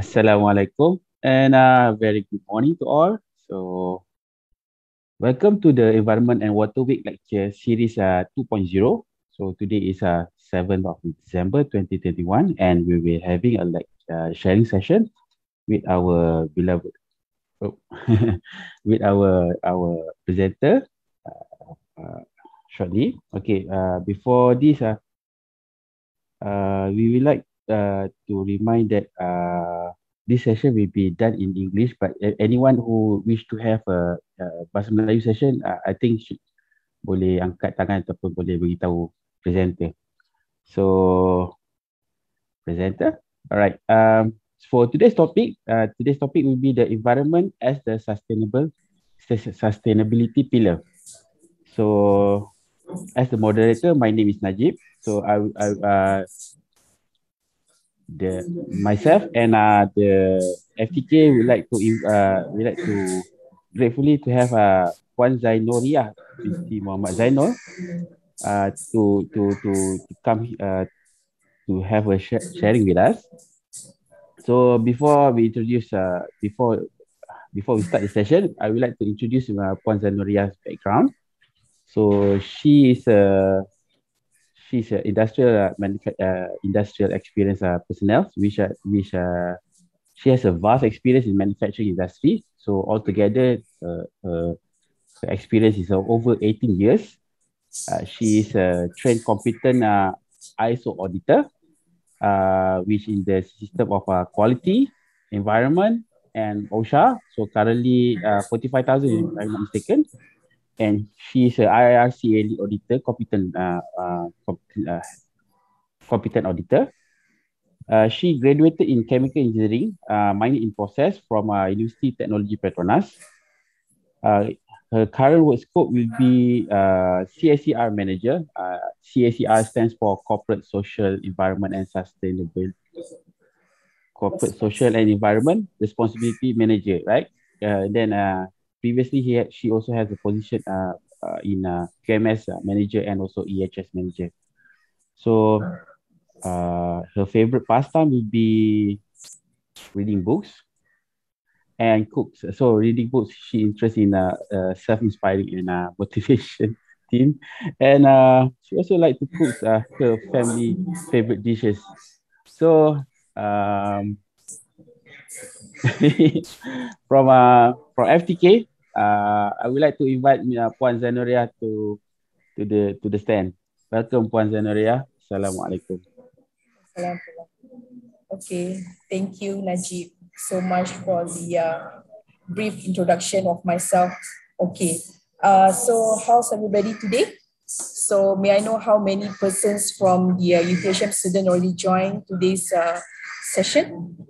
Assalamualaikum and very good morning to all. So, welcome to the Environment and Water Week lecture series 2.0. So, today is 7th of December 2021 and we will be having a sharing session with our beloved oh, with our presenter shortly. Okay, before this we would like to remind that this session will be done in English, but anyone who wish to have a Bahasa Melayu session, I think boleh angkat tangan ataupun boleh beritahu presenter. So, presenter. Alright. For today's topic will be the environment as the sustainability pillar. So, as the moderator, my name is Najib. So, myself and the FTK would like to gratefully to have Puan Zainuriah binti Muhammad Zainul to come to have a sharing with us. So before we introduce before we start the session, I would like to introduce Puan Zainuriah's background. So she's an industrial experience personnel, which she has a vast experience in manufacturing industry. So altogether, her experience is over 18 years. She is a trained, competent ISO auditor, which in the system of quality, environment, and OSHA. So currently 45,000, if I'm not mistaken. And she is a IRCA lead auditor, competent auditor. She graduated in chemical engineering, mining in process from University Technology Petronas. Her current work scope will be CSER manager. CSER stands for Corporate Social Environment and Sustainable. Corporate Social and Environment Responsibility Manager, right? Then previously she also has a position in QMS manager and also EHS manager. So her favorite pastime will be reading books and cooks. So reading books, she interested in self-inspiring and motivation team. And she also like to cook her family favorite dishes. So from FTK, I would like to invite Puan Zainuriah to the stand. Welcome, Puan Zainuriah. Assalamualaikum. Okay, thank you, Najib, so much for the brief introduction of myself. Okay, so how's everybody today? So may I know how many persons from the UPHM student already joined today's session?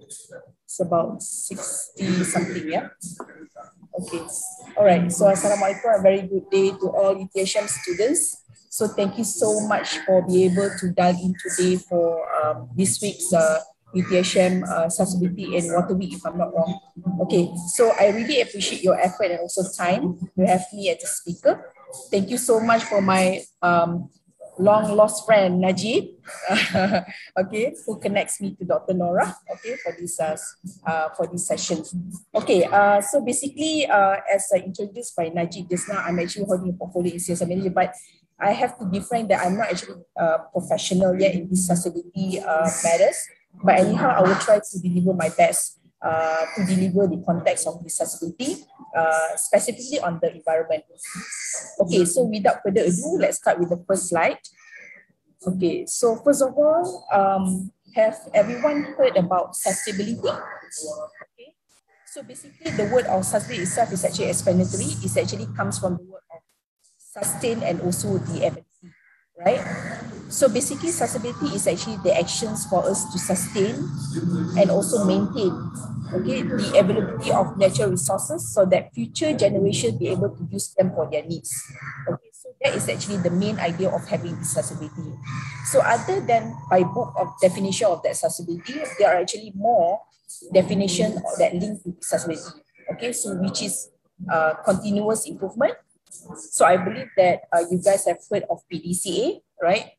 It's about 60 something, yeah? Okay, all right. So Assalamualaikum, a very good day to all UPHM students. So thank you so much for being able to dial in today for this week's UPHM Sustainability and Water Week, if I'm not wrong. Okay, so I really appreciate your effort and also time to have me as a speaker. Thank you so much for my long lost friend Najib, okay, who connects me to Dr. Nora, okay, for this session. Okay, so basically, as introduced by Najib just now, I'm actually holding a portfolio in sales manager, but I have to be frank that I'm not actually professional yet in this sustainability matters. But anyhow, I will try to deliver my best to deliver the context of this sustainability, specifically on the environment. Okay, so without further ado, let's start with the first slide. Okay, so first of all, have everyone heard about sustainability? Okay, so basically the word of sustainability itself is actually explanatory. It actually comes from the word of sustain and also the ability, right? So basically sustainability is actually the actions for us to sustain and also maintain, okay, the availability of natural resources so that future generations be able to use them for their needs. Okay, so that is actually the main idea of having this sustainability. So other than by book of definition of that sustainability, there are actually more definition that link to sustainability. Okay, so which is continuous improvement. So I believe that you guys have heard of PDCA, right?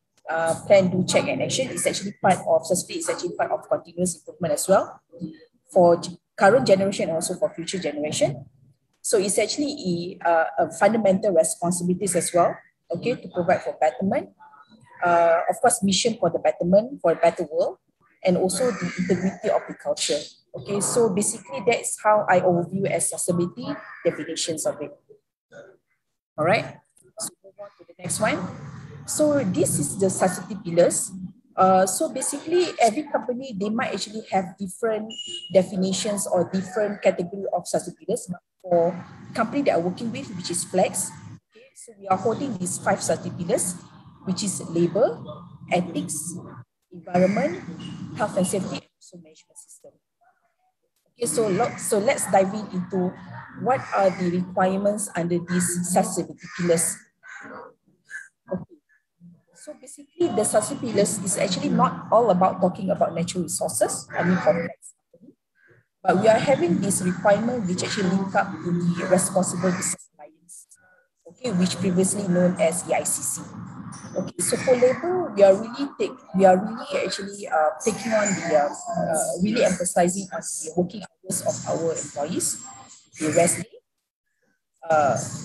Plan, do, check, and action is actually part of sustainability. Is actually part of continuous improvement as well. for current generation and also for future generation. So it's actually a fundamental responsibilities as well, okay, to provide for betterment. Of course, mission for the betterment, for a better world, and also the integrity of the culture. Okay, so basically that's how I overview accessibility definitions of it. All right, so move on to the next one. So this is the sustainability pillars. So basically, every company, they might actually have different definitions or different category of sustainability pillars. But for company that I'm working with, which is Flex, okay, so we are holding these 5 sustainability pillars, which is labor, ethics, environment, health and safety, and also management system. Okay, so let's dive into what are the requirements under these sustainability pillars. Okay. So basically, the sustainability pillars is actually not all about talking about natural resources, I mean complex, but we are having this requirement which actually link up to the Responsible Business Alliance, okay, which previously known as EICC. Okay, so for labor, we are really actually taking on the really emphasizing on the working hours of our employees, the rest day,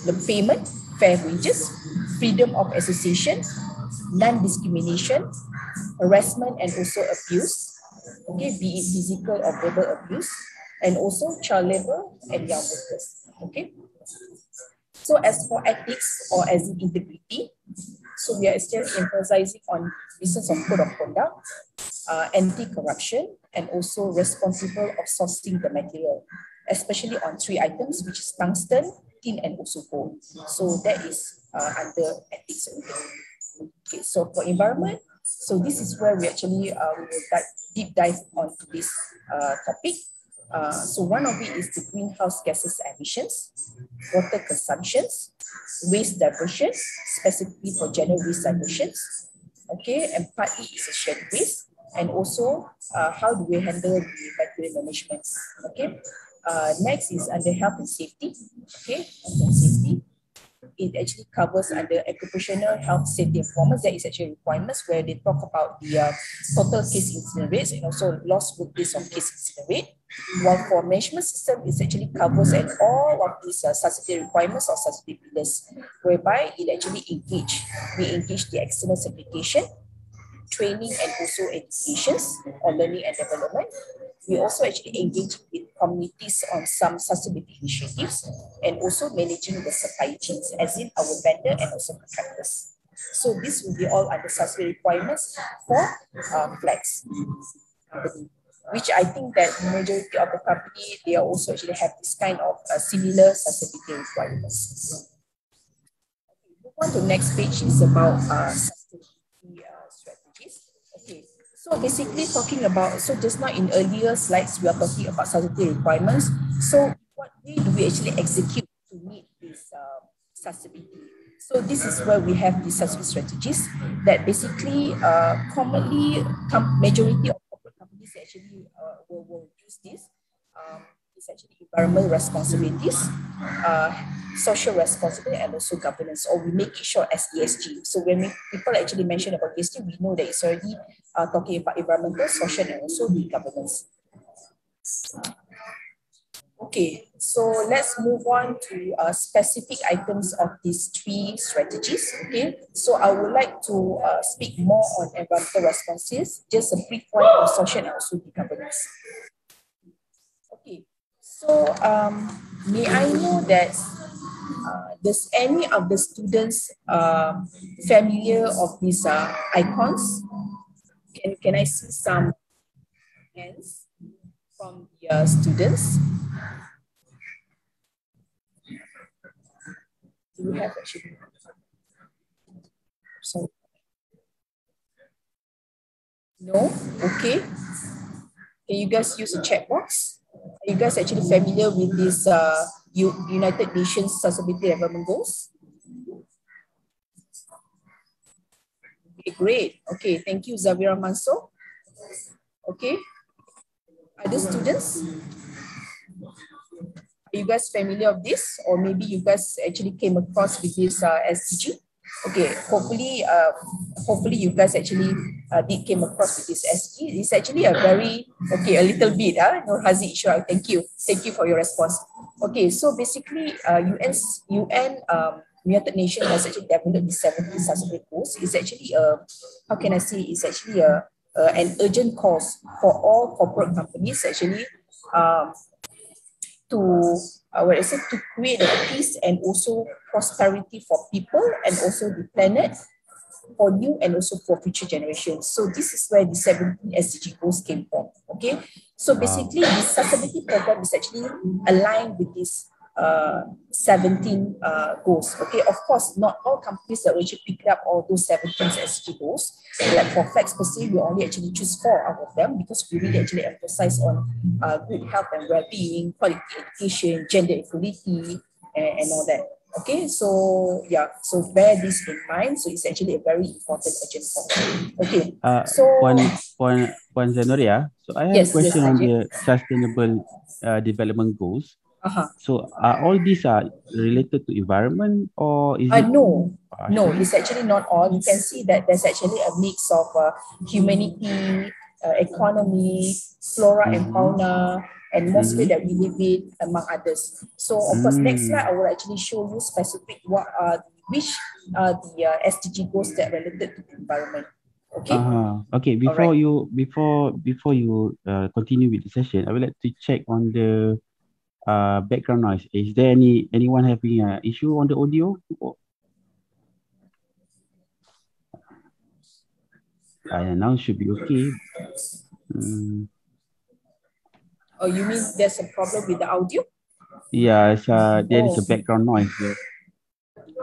the payment, fair wages, freedom of association, non-discrimination, harassment and also abuse, okay, be it physical or verbal abuse, and also child labor and young workers, okay. So as for ethics or as in integrity, so we are still emphasizing on business of code of conduct, anti-corruption, and also responsible of sourcing the material, especially on 3 items, which is tungsten, tin, and also gold. So that is under ethics and integrity. Okay, so for environment, so this is where we actually we will deep dive onto this topic. So one of it is the greenhouse gases emissions, water consumptions, waste diversion, specifically for general waste diversions, okay, and partly is a shared waste, and also how do we handle the material management, okay. Next is under health and safety, okay, health and safety. It actually covers under occupational health safety performance. That is actually requirements where they talk about the total case incident rates and also lost workplace of case incident rate. While for management system, it actually covers and all of these sustainability requirements or sustainability pillars, whereby it actually we engage the external certification, training and also educations or learning and development. We also actually engage with communities on some sustainability initiatives and also managing the supply chains, as in our vendor and also contractors. So this will be all under sustainability requirements for Flex company, which I think that majority of the company, they also actually have this kind of similar sustainability requirements. Move on to the next page is about sustainability strategies. Okay, so basically talking about, so just now in earlier slides, we are talking about sustainability requirements. So what way do we actually execute to meet this sustainability? So this is where we have the sustainability strategies that basically commonly majority of corporate companies actually will use this. It's actually environmental responsibilities, social responsibility, and also governance, or we make it short as ESG. So when people actually mention about ESG, we know that it's already talking about environmental, social, and also the governance. Okay, so let's move on to specific items of these 3 strategies. Okay, so I would like to speak more on environmental responses, just a brief one on social and also the governance. Okay, so may I know that does any of the students familiar of these icons? Can I see some hands from the students? Do we have actually? So no. Okay. Can you guys use a chat box? Are you guys actually familiar with this United Nations Sustainability Development Goals? Okay, great. Okay, thank you, Zavira Manso. Okay. Other students? Are you guys familiar with this? Or maybe you guys actually came across with this SDG? Okay, hopefully hopefully you guys actually did came across with this SG. It's actually a very, okay, a little bit, Nur Haziq, sure, thank you. Thank you for your response. Okay, so basically, UN United Nations has actually developed the 17 sustainable goals. It's actually how can I say, it's actually an urgent cause for all corporate companies actually to what I said, to create a peace and also prosperity for people and also the planet, for new and also for future generations. So this is where the 17 SDG goals came from. Okay, so basically the sustainability program is actually aligned with this 17 goals. Okay, of course, not all companies that will actually pick up all those 17 SDG goals. Like for Flex per se, we only actually choose 4 out of them because we really actually emphasize on good health and well-being, quality education, gender equality, and all that. Okay, so yeah, so bear this in mind. So it's actually a very important agenda. Okay, so Puan Zanoria, so I have a yes, question on Najib. the sustainable development goals. Uh-huh. So are all these are related to environment or is it? No, it's actually not all. You can see that there's actually a mix of humanity, economy, flora and fauna, and atmosphere that we live in, among others. So, of course, next slide I will actually show you specific which are the SDG goals that are related to the environment. Okay. Okay. Before you continue with the session, I would like to check on the background noise. Is there anyone having an issue on the audio? Now should be okay. Oh, you mean there's a problem with the audio? Yeah, there is a background noise here.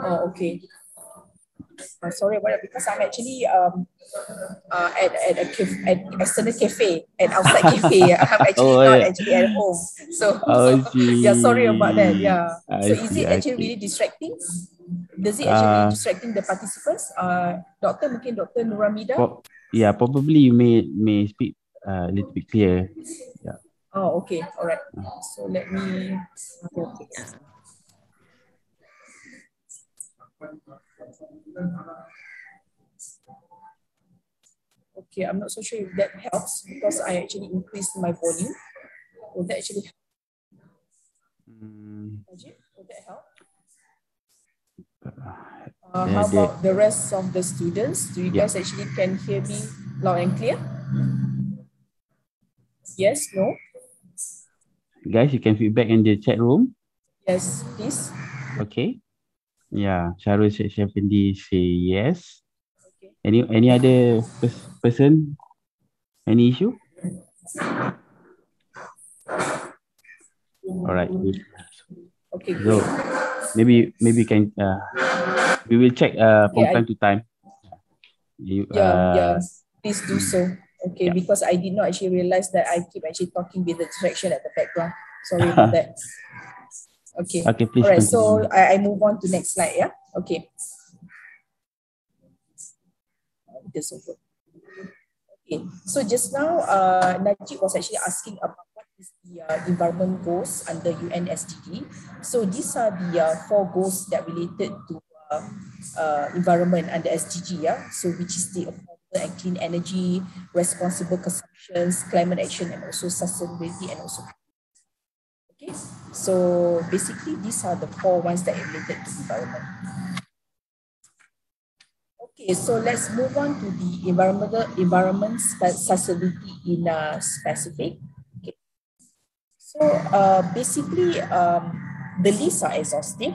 Oh, okay. Sorry about that, because I'm actually at at external cafe, at outside cafe. I'm actually not actually at home. So yeah, sorry about that. Yeah. So is it actually really distracting? Does it actually really distracting the participants? Doctor, mungkin Dr. Nuramida? Yeah, probably you may speak a little bit clear. Yeah. Oh, okay. All right. So let me. Okay, I'm not so sure if that helps because I actually increased my volume. Will that actually help? Will that help? How about the rest of the students? Do you guys actually can hear me loud and clear? Yes, no? Guys, you can feedback in the chat room. Yes, please. Okay. Yeah, Charul Shafindi say yes. Okay. Any other person? Any issue? All right. Okay, so maybe we can we will check from time to time. Please do so. Okay, because I did not actually realize that I keep actually talking with the distraction at the background. Sorry about that. Okay. Okay, please. All right. Continue. So I move on to next slide. Yeah. Okay. Okay. So just now, Najib was actually asking about what is the environment goals under UN SDG. So these are the 4 goals that related to environment under SDG. Yeah. So which is the affordable and clean energy, responsible consumptions, climate action, and also sustainability, and also. Okay. So basically, these are the 4 ones that are related to environment. Okay, so let's move on to the environment sustainability in specific. Okay. So basically, the lists are exhaustive,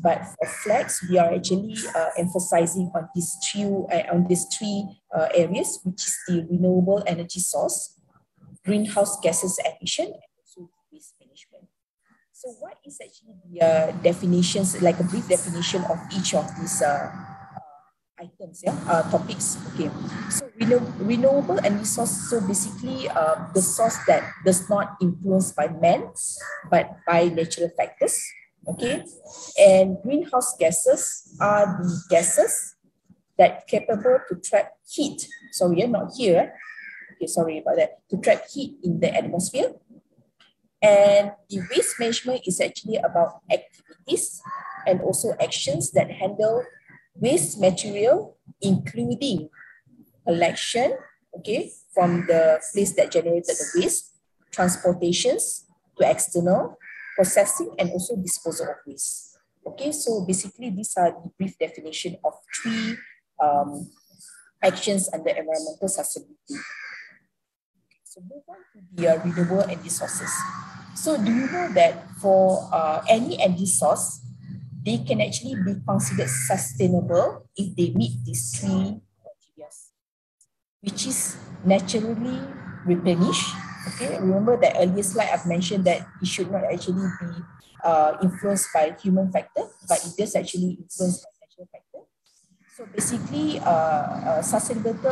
but for Flex, we are actually emphasizing on these 3 areas, which is the renewable energy source, greenhouse gases emission, and also waste management. So what is actually the definitions, like a brief definition of each of these items, topics. Okay, so renewable energy source, so basically the source that does not influence by man but by natural factors. Okay, and greenhouse gases are the gases that capable to trap heat. Sorry, not here. Okay, sorry about that. To trap heat in the atmosphere. And the waste management is actually about activities and also actions that handle waste material, including collection, okay, from the place that generated the waste, transportations to external, processing, and also disposal of waste. Okay, so basically these are the brief definition of three actions under environmental sustainability. So move on to the renewable energy sources. So do you know that for any energy source, they can actually be considered sustainable if they meet these three criteria, which is naturally replenished. Okay, remember that earlier slide I've mentioned that it should not actually be influenced by human factor, but it does actually influence by natural factor. So basically,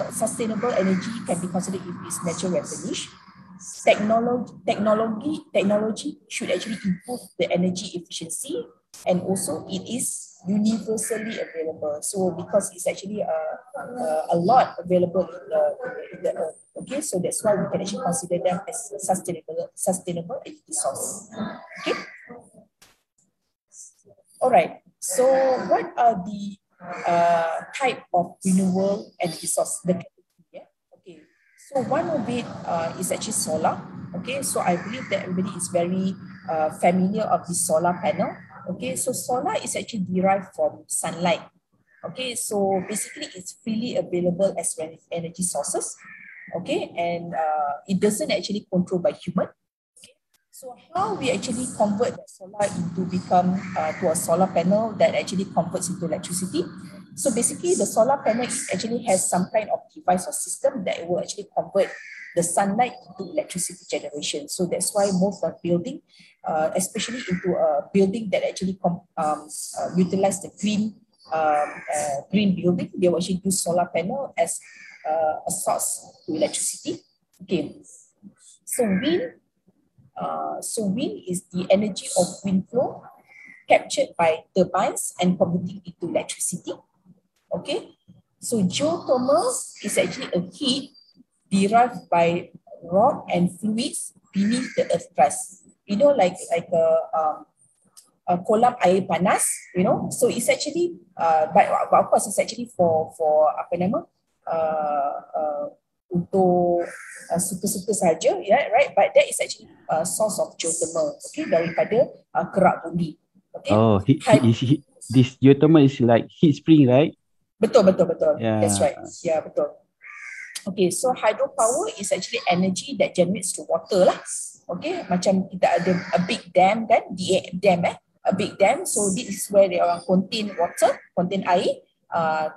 sustainable energy can be considered if it's natural replenished. Technology should actually improve the energy efficiency, and also it is universally available. So because it's actually a lot available in the earth. Okay, so that's why we can actually consider them as sustainable energy source. Okay. All right. So what are the type of renewable energy source? Okay. So one of it is actually solar. Okay. So I believe that everybody is very familiar of the solar panel. Okay. So solar is actually derived from sunlight. Okay. So basically it's freely available as energy sources. Okay. And it doesn't actually control by human. So how we actually convert that solar into become to a solar panel that actually converts into electricity. So basically the solar panel actually has some kind of device or system that will actually convert the sunlight into electricity generation. So that's why most of building, especially into a building that actually utilize the green building, they will actually use solar panel as a source to electricity. Okay, so wind is the energy of wind flow captured by turbines and converting into electricity. Okay, so geothermal is actually a heat derived by rock and fluids beneath the earth crust. You know, like a kolam air panas. You know, so it's actually but of course it's actually for apa nama untuk suka-suka saja, yeah, right? But that is actually a source of geothermal, okay, daripada kerak bumi. Okay. Oh, this geothermal is like heat spring, right? Betul. Yeah. That's right. Yeah, betul. Okay, so hydropower is actually energy that generates through water lah. Okay, macam kita ada a big dam kan, a big dam. So this is where they contain water, contain air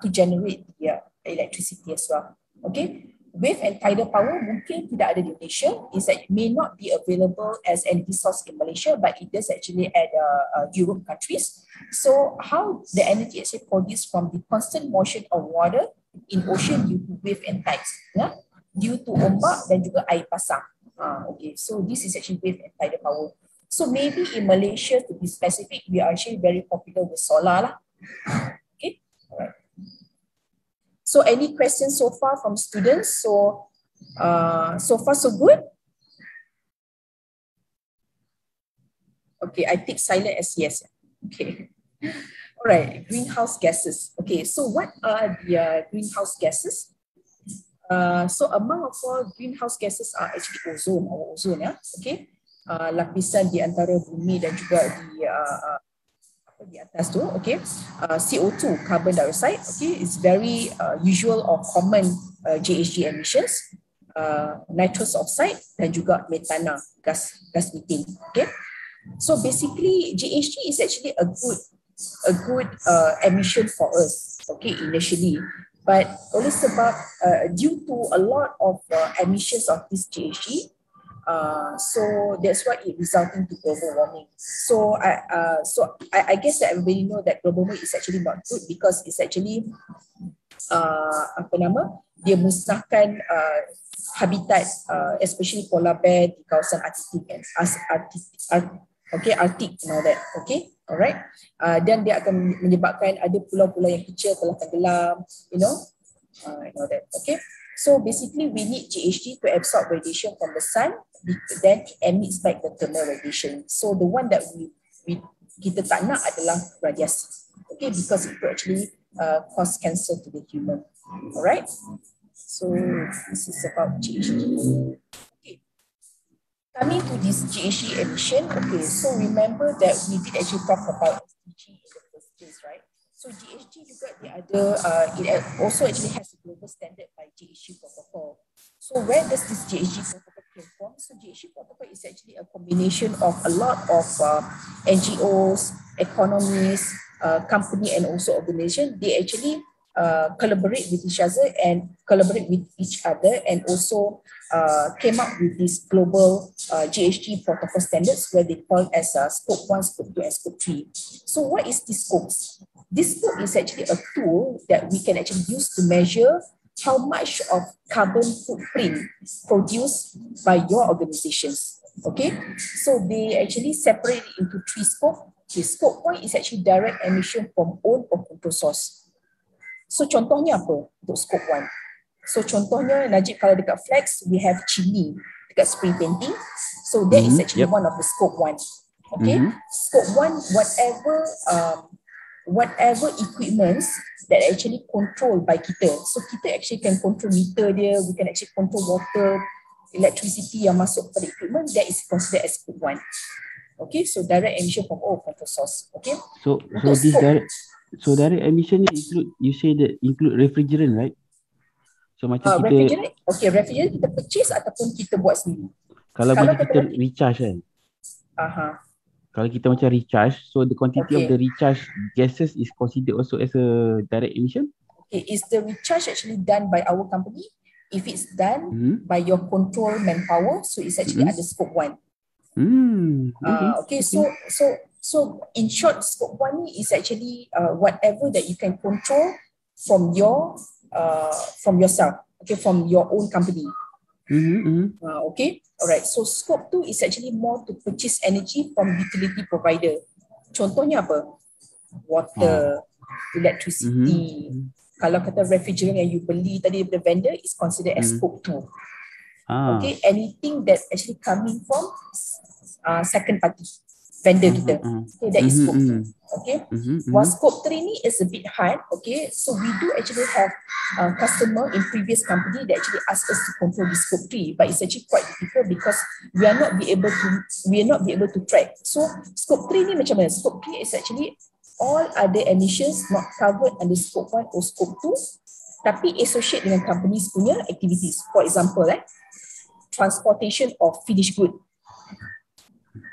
to generate the electricity as well. Okay. Wave and tidal power mungkin tidak ada di Malaysia. It may not be available as energy source in Malaysia, but it does actually at Europe countries. So how the energy is produced from the constant motion of water in ocean due to wave and tides, yeah? Due to ombak dan juga air pasang. Okay, so this is actually wave and tidal power. So maybe in Malaysia, to be specific, we are actually very popular with solar lah. Okay, all right. So any questions so far from students? So far so good? Okay, I take silent as yes. Okay. All right, greenhouse gases. Okay, so what are the greenhouse gases? So among of all greenhouse gases are actually ozone, yeah. Okay, lapisan di antara bumi dan juga di atas tu, okay. CO2, carbon dioxide, okay, is very usual or common GHG emissions, nitrous oxide dan juga metana, gas methane, okay. So basically GHG is actually a good emission for us, okay, initially, but oleh sebab due to a lot of emissions of this GHG, so that's why it resulting to global warming. So I guess that everybody know that global warming is actually not good because it's actually dia musnahkan habitat, especially polar bear di kawasan Arctic and Arctic and all that. Okay, alright. Dan dia akan menyebabkan ada pulau-pulau yang kecil telah tenggelam, you know, and all that. Okay. So basically we need GHG to absorb radiation from the sun, then it emits back the thermal radiation. So the one that kita tak nak adalah radiasi. Okay, because it could actually cause cancer to the human. All right. So this is about GHG. Okay. Coming to this GHG emission, okay, so remember that we did actually talk about SDG in the first place, right? So GHG juga the other, it also actually has a global standard by GHG protocol. So where does this GHG protocol came from? So GHG protocol is actually a combination of a lot of NGOs, economies, company and also organization. They actually collaborate with each other and collaborate with each other and also came up with this global GHG protocol standards where they call as scope 1, scope 2 and scope 3. So what is this scopes? This scope is actually a tool that we can actually use to measure how much of carbon footprint produced by your organizations. Okay, so they actually separate it into 3 scopes. Okay, scope 1 is actually direct emission from own or control source. So contohnya apa untuk scope 1? So contohnya Najib kalau dekat Flex, we have chimney dekat spray painting. So that is actually one of the scope 1. Okay, scope 1, whatever equipments that actually controlled by kita. So kita actually can control meter dia, we can actually control water, electricity yang masuk pada equipment, that is considered as scope 1. Okay, so direct emission from all control source. Okay. So direct emission include, you say that include refrigerant, right? So macam kita refrigerant, okay, refrigerant kita purchase ataupun kita buat sendiri. Kalau kita recharge kan. Kalau kita macam recharge, so the quantity of the recharge gases is considered also as a direct emission? Okay, is the recharge actually done by our company? If it's done by your control manpower, so it's actually under scope 1. Okay, so in short, scope 1 is actually whatever that you can control from yourself, okay, from your own company. Okay, all right. So scope 2 is actually more to purchase energy from utility provider. Contohnya apa? Water, electricity. Kalau kata refrigerant yang you beli tadi daripada vendor is considered as scope 2. Okay, anything that actually coming from second party vendor kita. Okay, that is scope 2. Okay, while scope 3 ni is a bit hard. Okay, so we do actually have customer in previous company that actually ask us to control the scope 3, but it's actually quite difficult because we are not be able to track. So scope 3 ni macam mana? Scope 3 is actually all other emissions not covered under scope 1 or scope 2 tapi associate dengan companies punya activities. For example, transportation of finished good.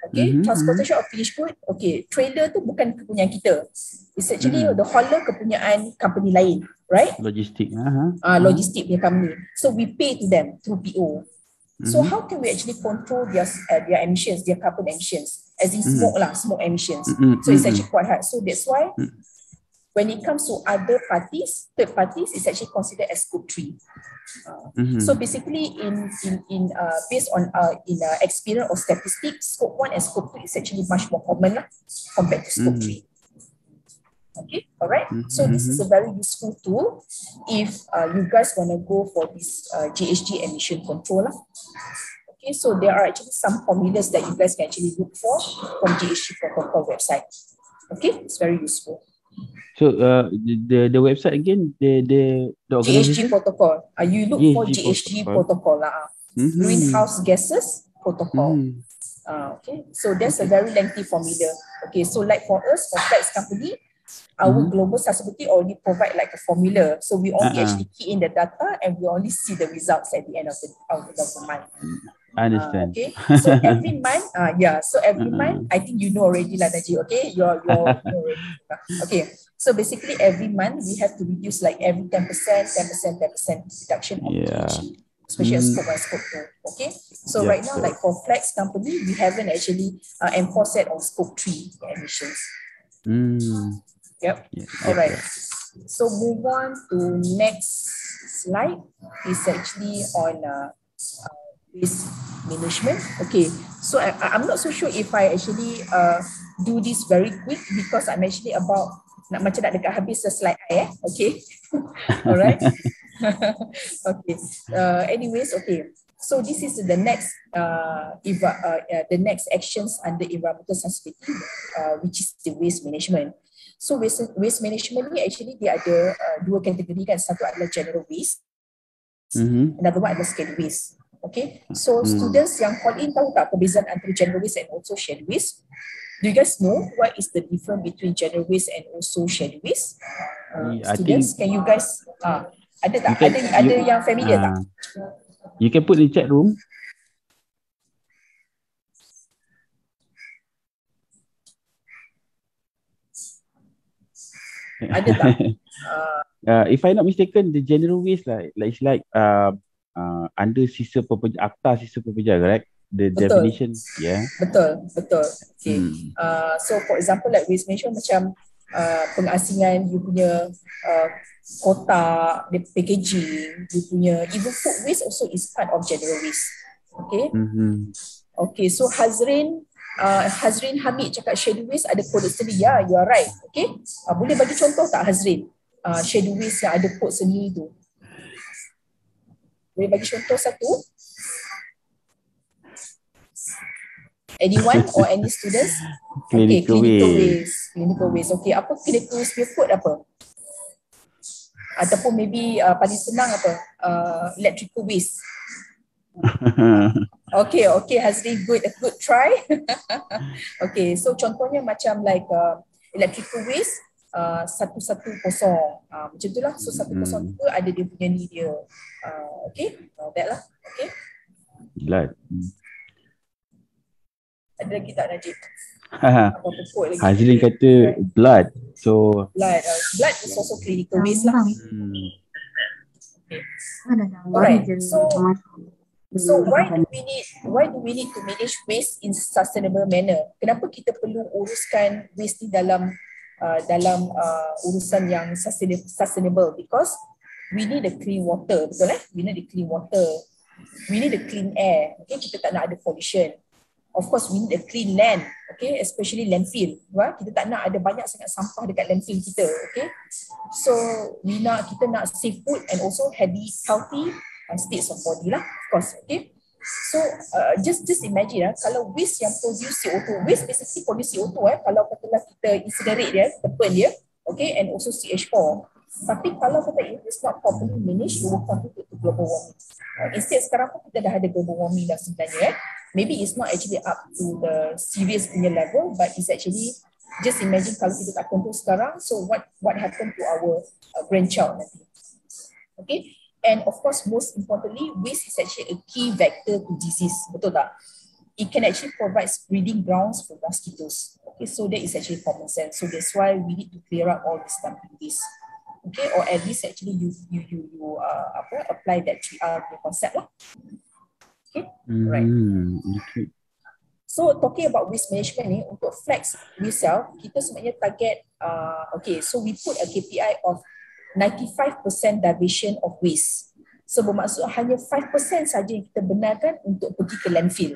Okay, transportation of finished good. Okay, trailer tu bukan kepunyaan kita. It's actually the hauler kepunyaan company lain, right? Logistik. Logistik punya company. So we pay to them through PO. So how can we actually control their emissions, their carbon emissions, as in smoke emissions. So it's actually quite hard. So that's why when it comes to other parties, third parties, it's actually considered as scope 3. So basically, based on experience or statistics, scope 1 and scope 2 is actually much more common compared to scope 3. Okay, all right. So this is a very useful tool if you guys want to go for this GHG emission control. Okay, so there are actually some formulas that you guys can actually look for from GHG protocol website. Okay, it's very useful. So the website again, the GHG protocol. You look for GHG protocol. Greenhouse gases protocol. Okay, so that's a very lengthy formula. Okay, so like for us, for Flex company, our global sustainability already provide like a formula. So we only actually key in the data and we only see the results at the end of the month. I understand. Okay, so every month, so every month, I think you know already, Najib. Okay, you're already. Okay, so basically every month we have to reduce like every 10% reduction of GHG, especially on scope 1, scope 2. Okay, so right now, like for Flex company, we haven't actually enforced it on scope 3 emissions. All right. So move on to next slide. Is actually on waste management. Okay, so I'm not so sure if I actually do this very quick because I'm actually about nak dekat habis slide I. Okay, all right. Okay. Anyways, okay. So this is the next the next actions under environmental sustainability, which is the waste management. So waste management ni actually dia ada dua kategori kan. Satu adalah general waste, another one adalah scheduled waste. Okay, so students yang call in tahu tak perbezaan antara general waste and also scheduled waste? Do you guys know what is the difference between general waste and also scheduled waste? Students, can you guys ada tak? Ada yang familiar tak? You can put in chat room. Ada tak? If I'm not mistaken, the general waste it's like under sisa pekerja, akta sisa pekerja, correct? The definition, yeah. Betul. Okay. So for example, like waste management macam pengasingan you punya kotak, the packaging, you punya even food waste also is part of general waste. Okay. Okay, so Hazrin Hamid cakap schedule waste ada kod sendiri. Ya, you are right. Okay. Boleh bagi contoh tak Hazrin? Schedule waste yang ada kod sendiri tu. Boleh bagi contoh satu? Anyone or any students? Clinical waste. Clinical waste. Okay, apa clinical waste punya code apa? Ataupun maybe paling senang apa? Electrical waste. Okay, Hazri, good try. Okay, so contohnya macam like electrical waste 110, macam tu lah. So 110 tu ada dia punya ni dia. Okay, that lah. Okay. Blood. Ada lagi tak Najib? Apa-apa kod lagi? Hazrin kata blood. So blood is also clinical waste lah. Okay. Alright, so why do we need to manage waste in sustainable manner? Kenapa kita perlu uruskan waste ni dalam urusan yang sustainable? Because we need a clean water, betul we need a clean water, we need a clean air. Okay, kita tak nak ada pollution. Of course, we need a clean land, okay, especially landfill. Right? Kita tak nak ada banyak sangat sampah dekat landfill kita, okay. So kita nak safe food and also healthy states of body lah, of course, okay. So just imagine kalau waste yang produce CO2, waste basically produce CO2 kalau katalah kita incinerate dia, kita burn dia, okay, and also CH4. Tapi kalau kata it is not properly managed, it will contribute to global warming. Instead sekarang pun kita dah ada global warming dah sebenarnya. Maybe it's not actually up to the serious punya level, but it's actually just imagine kalau kita tak control sekarang, so what happened to our grandchild nanti. Okay. And of course, most importantly, waste is actually a key vector to disease. Betul tak? It can actually provide breeding grounds for mosquitoes. Okay, so that is actually common sense. So that's why we need to clear up all this dumping waste. Okay, or at least actually you apply that 3R concept lah. Okay, right. Okay. So talking about waste management ni, untuk flex waste cell, kita sebenarnya target, okay, so we put a KPI of 95% diversion of waste. So bermaksud hanya 5% saja yang kita benarkan untuk pergi ke landfill.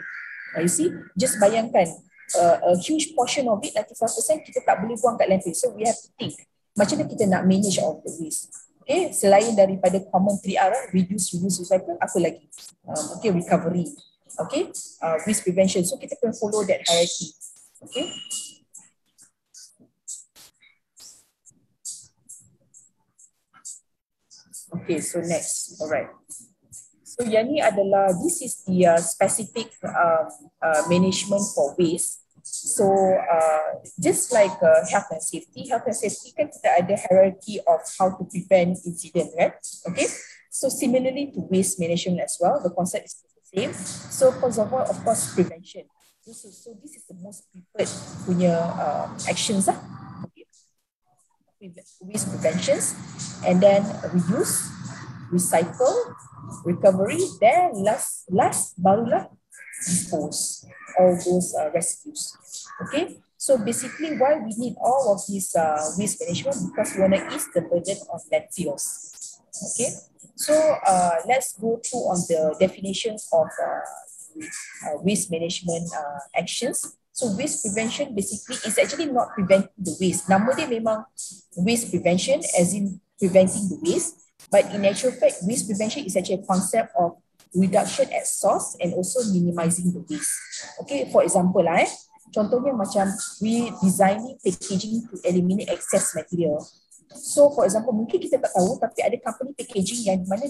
You see, just bayangkan a huge portion of it, 95% kita tak boleh buang kat landfill. So we have to think, macam mana kita nak manage all the waste. Okay, selain daripada common 3R, reduce, recycle, apa lagi? Okay, recovery. Okay, waste prevention. So kita can follow that hierarchy. Okay. Okay, so next, alright. So yang ni adalah, this is the specific management for waste. So just like health and safety kan kita ada hierarchy of how to prevent incident, right? Okay, so similarly to waste management as well, the concept is the same. So first of all, of course, prevention. So this is the most preferred punya actions lah. Waste preventions, and then reuse, recycle, recovery, then last barulah dispose all those residues. Okay, so basically why we need all of these waste management, because we want to ease the burden on landfills. Okay, so let's go through on the definitions of waste management actions. So waste prevention basically is actually not preventing the waste. Nama dia memang waste prevention as in preventing the waste. But in actual fact, waste prevention is actually a concept of reduction at source and also minimizing the waste. Okay, for example, Contohnya macam we designing packaging to eliminate excess material. So for example, mungkin kita tak tahu tapi ada company packaging yang mana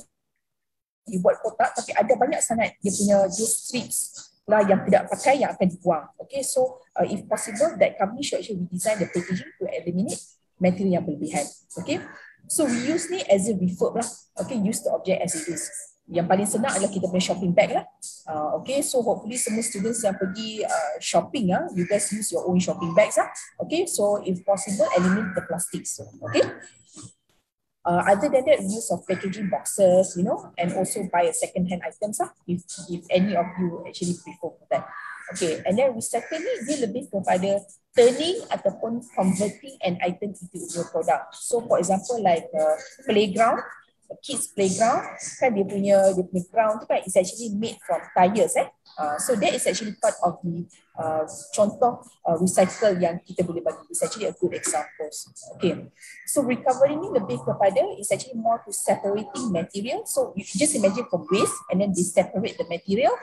dibuat kotak tapi ada banyak sangat dia punya those strips lah yang tidak pakai yang akan dibuang. Okay, so if possible that company should actually design the packaging to eliminate material yang berlebihan. Okay, so we use ni as a refurb lah. Okay, use the object as it is. Yang paling senang adalah kita punya shopping bag lah. Okay, so hopefully semua students yang pergi shopping, you guys use your own shopping bags lah. Okay, so if possible, eliminate the plastics. Okay. Other than that, use of packaging boxes, and also buy a second-hand items lah, if any of you actually prefer that. Okay, and then recycle ni dia lebih kepada turning ataupun converting an item into a product. So for example, like playground, kids playground, kan dia punya ground tu kan is actually made from tires. So that is actually part of the contoh recycle yang kita boleh bagi. It's actually a good example. Okay, so recovery ni lebih kepada is actually more to separating material. So you just imagine from waste and then they separate the material.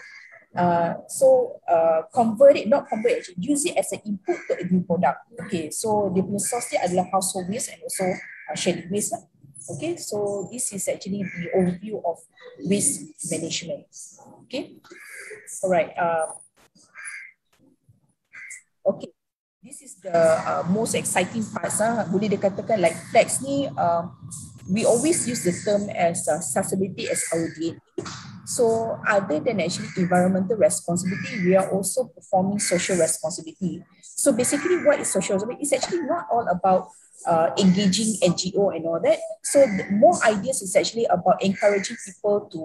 Convert it, not convert it, use it as an input to a new product. Okay, so dia punya source dia adalah household waste and also scheduled waste lah. Okay, so this is actually the overview of waste management. Okay, alright. Okay, this is the most exciting parts. Boleh dikatakan like Flex ni, we always use the term as sustainability as our DNA. So other than actually environmental responsibility, we are also performing social responsibility. So basically what is social responsibility? It's actually not all about engaging NGO and all that. So more ideas is actually about encouraging people to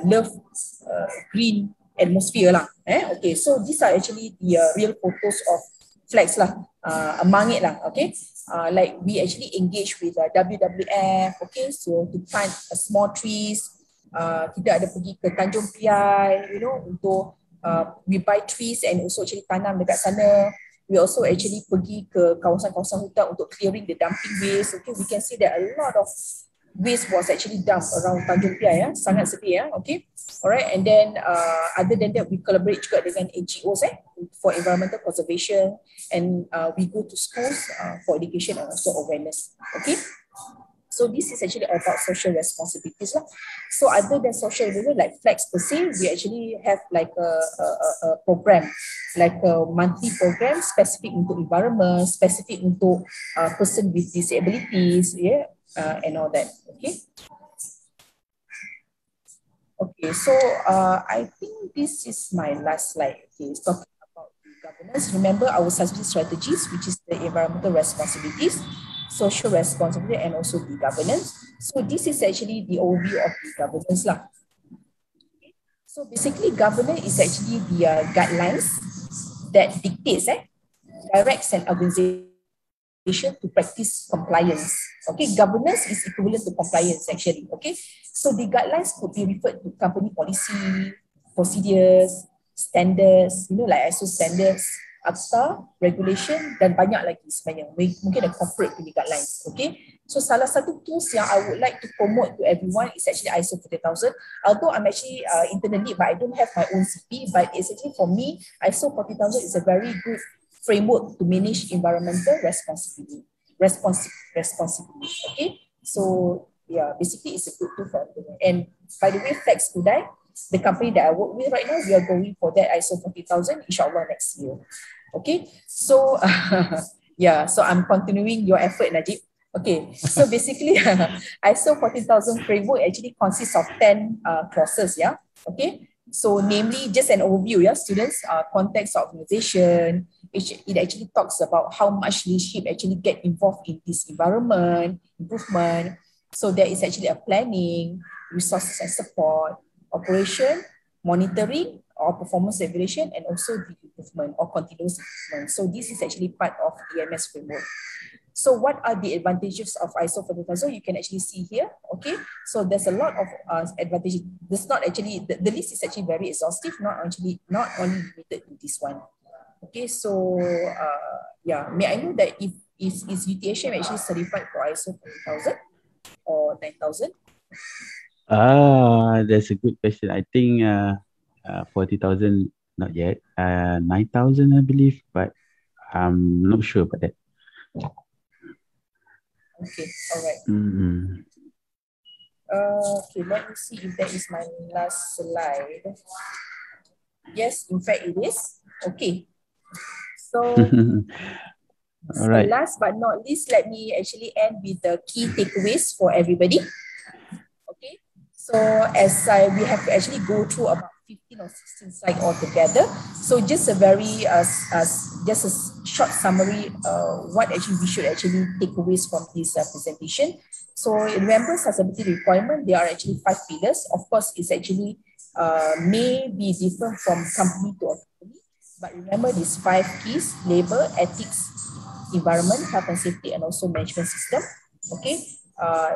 love green atmosphere lah. Okay, so these are actually the real photos of Flex lah, among it lah. Okay, like we actually engage with WWF. Okay, so to plant small trees. Kita ada pergi ke Tanjung Piai, untuk we buy trees and also actually tanam dekat sana. We also actually pergi ke kawasan-kawasan hutan untuk clearing the dumping waste. Okay, we can see that a lot of waste was actually dumped around Tanjung Piai. Sangat sedih. Okay, alright. And then other than that, we collaborate juga dengan NGOs for environmental conservation, and we go to schools for education and also awareness. Okay. So this is actually about social responsibilities lah. So other than social responsibility, like Flex per se, we actually have like a program, like a monthly program specific untuk environment, specific untuk person with disabilities, and all that. Okay. Okay, so I think this is my last slide. Okay, it's talking about the governance. Remember our sustainability strategies, which is the environmental responsibilities, social responsibility, and also the governance. So this is actually the overview of the governance lah. Okay. So basically, governance is actually the guidelines that dictates, directs an organization to practice compliance. Okay, governance is equivalent to compliance actually. Okay, so the guidelines could be referred to company policy, procedures, standards, like ISO standards, akta, regulation, dan banyak lagi sebenarnya. Mungkin ada corporate punya guidelines. Okay, so salah satu tools yang I would like to promote to everyone is actually ISO 40000. Although I'm actually internally, but I don't have my own CP, but it's actually for me, ISO 40000 is a very good framework to manage environmental responsibility. Okay, so yeah, basically it's a good tool for everyone. And by the way, Flex Kudai, the company that I work with right now, we are going for that ISO 40000 inshallah next year. Okay, so yeah, so I'm continuing your effort, Najib. Okay, so basically ISO 40000 framework actually consists of 10 clauses, okay. So namely, just an overview, students, context of organization. It actually talks about how much leadership actually get involved in this environment, improvement. So there is actually a planning, resources and support, operation, monitoring or performance evaluation, and also the improvement or continuous improvement. So this is actually part of EMS framework. So what are the advantages of ISO 40000? You can actually see here, okay? So there's a lot of advantages. This not actually, the list is actually very exhaustive, not only limited to this one. Okay, so yeah, may I know that if is UTHM actually certified for ISO 40000 or 9000? That's a good question. I think 40,000 not yet. 9,000, I believe, but I'm not sure about that. Okay, all right. Mm-hmm. Okay, let me see if that is my last slide. Yes, in fact it is. Okay. So All right. last but not least, let me actually end with the key takeaways for everybody. Okay. So we have to actually go through about 15 or 16 slides altogether. So just a very just a short summary what actually we should actually take away from this presentation. So remember, sustainability requirement, there are actually 5 pillars. Of course, it's actually may be different from company to company, but remember these 5 keys: labor, ethics, environment, health and safety, and also management system. Okay.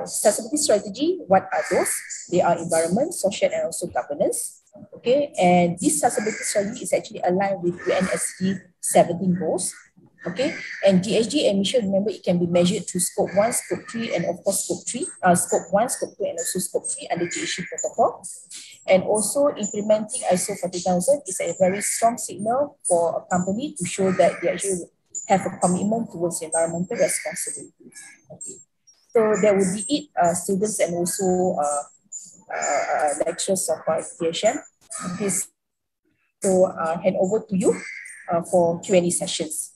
Sustainability strategy, what are those? They are environment, social, and also governance. Okay, and this sustainability strategy is actually aligned with UNSG 17 goals. Okay, and GHG emission, remember, it can be measured through scope 1, scope 3, and of course scope 1, scope 2, and also scope 3 under GHG protocol. And also implementing ISO 40000 is a very strong signal for a company to show that they actually have a commitment towards environmental responsibility. Okay. So that would be it, students and also lecturers of education. Okay, so hand over to you for Q&A sessions.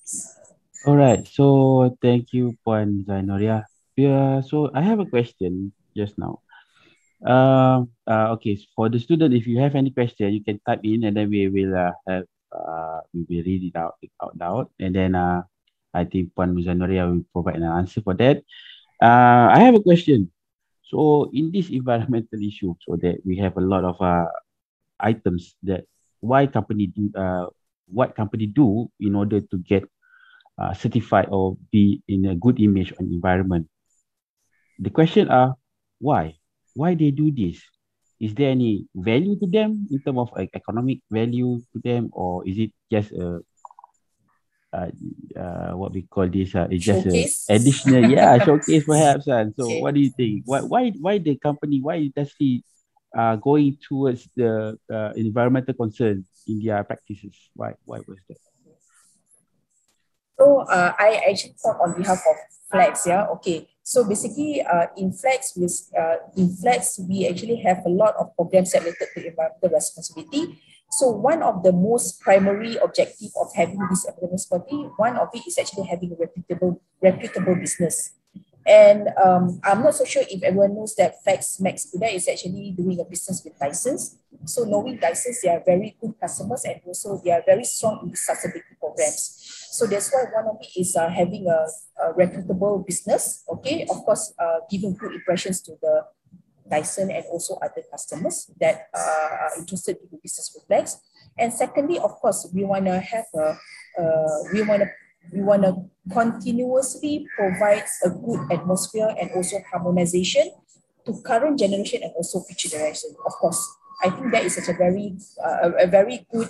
All right. So thank you, Puan Zainoria. Yeah. So I have a question just now. Okay. For the student, if you have any question, you can type in, and then we will we will read it out loud, and then I think Puan Zainoria will provide an answer for that. I have a question. So in this environmental issue, so that we have a lot of items that what company do in order to get certified or be in a good image on environment. The question are why? Why they do this? Is there any value to them in terms of economic value to them, or is it just a what we call this? It's just a Showcase. additional, yeah, showcase perhaps. So Okay. what do you think? Why the company? Why industry going towards the environmental concern in their practices? Why was that? So I actually talk on behalf of Flex, yeah. Okay. So basically, in Flex, we actually have a lot of programs related to environmental responsibility. So one of the most primary objective of having this environmental responsibility, one of it is actually having a reputable business. And I'm not so sure if everyone knows that Flex Max Buddha is actually doing a business with Dyson. So knowing Dyson, they are very good customers, and also they are very strong in the sustainability programs. So that's why one of it is having a reputable business, okay? Of course, giving good impressions to the Dyson and also other customers that are interested in the business with Flex. And secondly, of course, we want to have we want to continuously provide a good atmosphere and also harmonization to current generation and also future generation. Of course, I think that is such a very good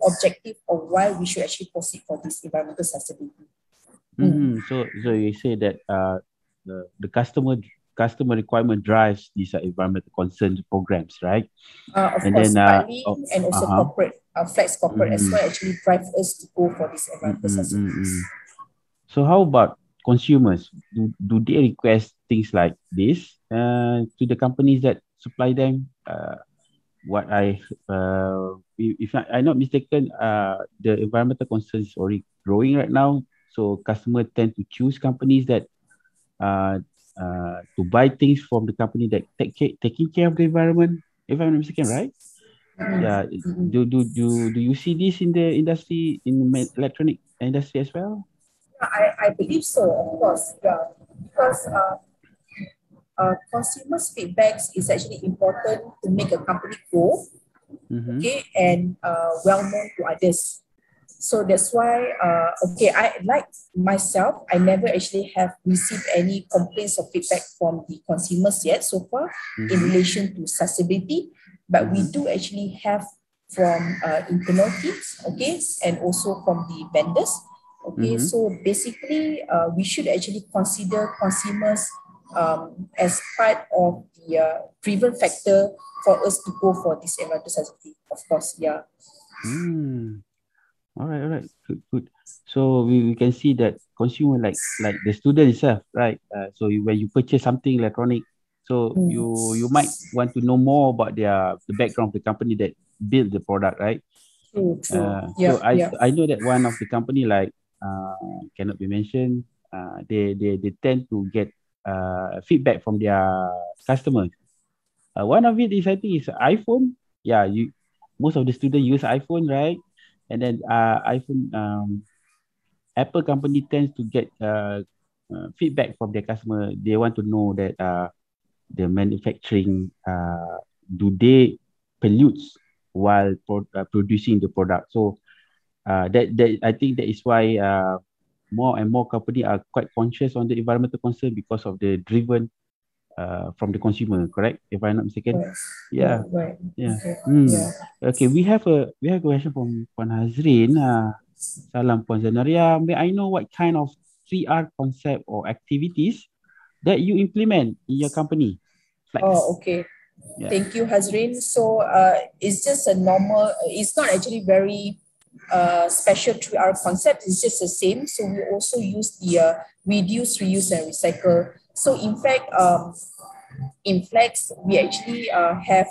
objective of why we should actually proceed for this environmental sustainability. Mm-hmm. So you say that the customer requirement drives these environmental concern programs, right? Of And course, then partly and also uh-huh. corporate, Flex corporate as Mm-hmm. well actually drive us to go for this environmental Mm-hmm. sustainability. Mm-hmm. So how about consumers? Do they request things like this to the companies that supply them? What I if I'm not mistaken, the environmental concerns is already growing right now. So customers tend to choose companies that to buy things from the company that taking care of the environment. If I'm not mistaken, right? Yeah. Do you see this in the industry, in the electronic industry as well? I believe so, of course, yeah, because consumers' feedbacks is actually important to make a company grow, Mm-hmm. okay, and well known to others. So that's why, okay, I like myself, I never actually have received any complaints or feedback from the consumers yet so far in Mm-hmm. relation to sustainability, but we Mm-hmm. do actually have from internal teams, okay, and also from the vendors. Okay, Mm-hmm. so basically, we should actually consider consumers as part of driven factor for us to go for this environmental sensitivity, of course. Yeah. All right. Good. So we can see that consumer like the student itself, right? So when you purchase something electronic, so you might want to know more about the background of the company that built the product, right? True. So I know that one of the company like cannot be mentioned. They tend to get feedback from their customers. One of it is I think is iPhone. Yeah, you most of the students use iPhone, right? And then iPhone Apple company tends to get feedback from their customer. They want to know that the manufacturing do they pollutes while producing the product. So that I think that is why more and more company are quite conscious on the environmental concern because of the driven from the consumer, correct? If I'm not mistaken. Yes. Yeah. Right. Yeah. Okay. Yeah. Okay, we have a question from Puan Hazrin. Salam Puan Zanaria. May I know what kind of 3R concept or activities that you implement in your company? Flex. Oh, okay. Yeah. Thank you, Hazrin. So it's just a normal, it's not actually very special 3R concept, it's just the same. So we also use the reduce, reuse, and recycle. So in fact, in Flex, we actually have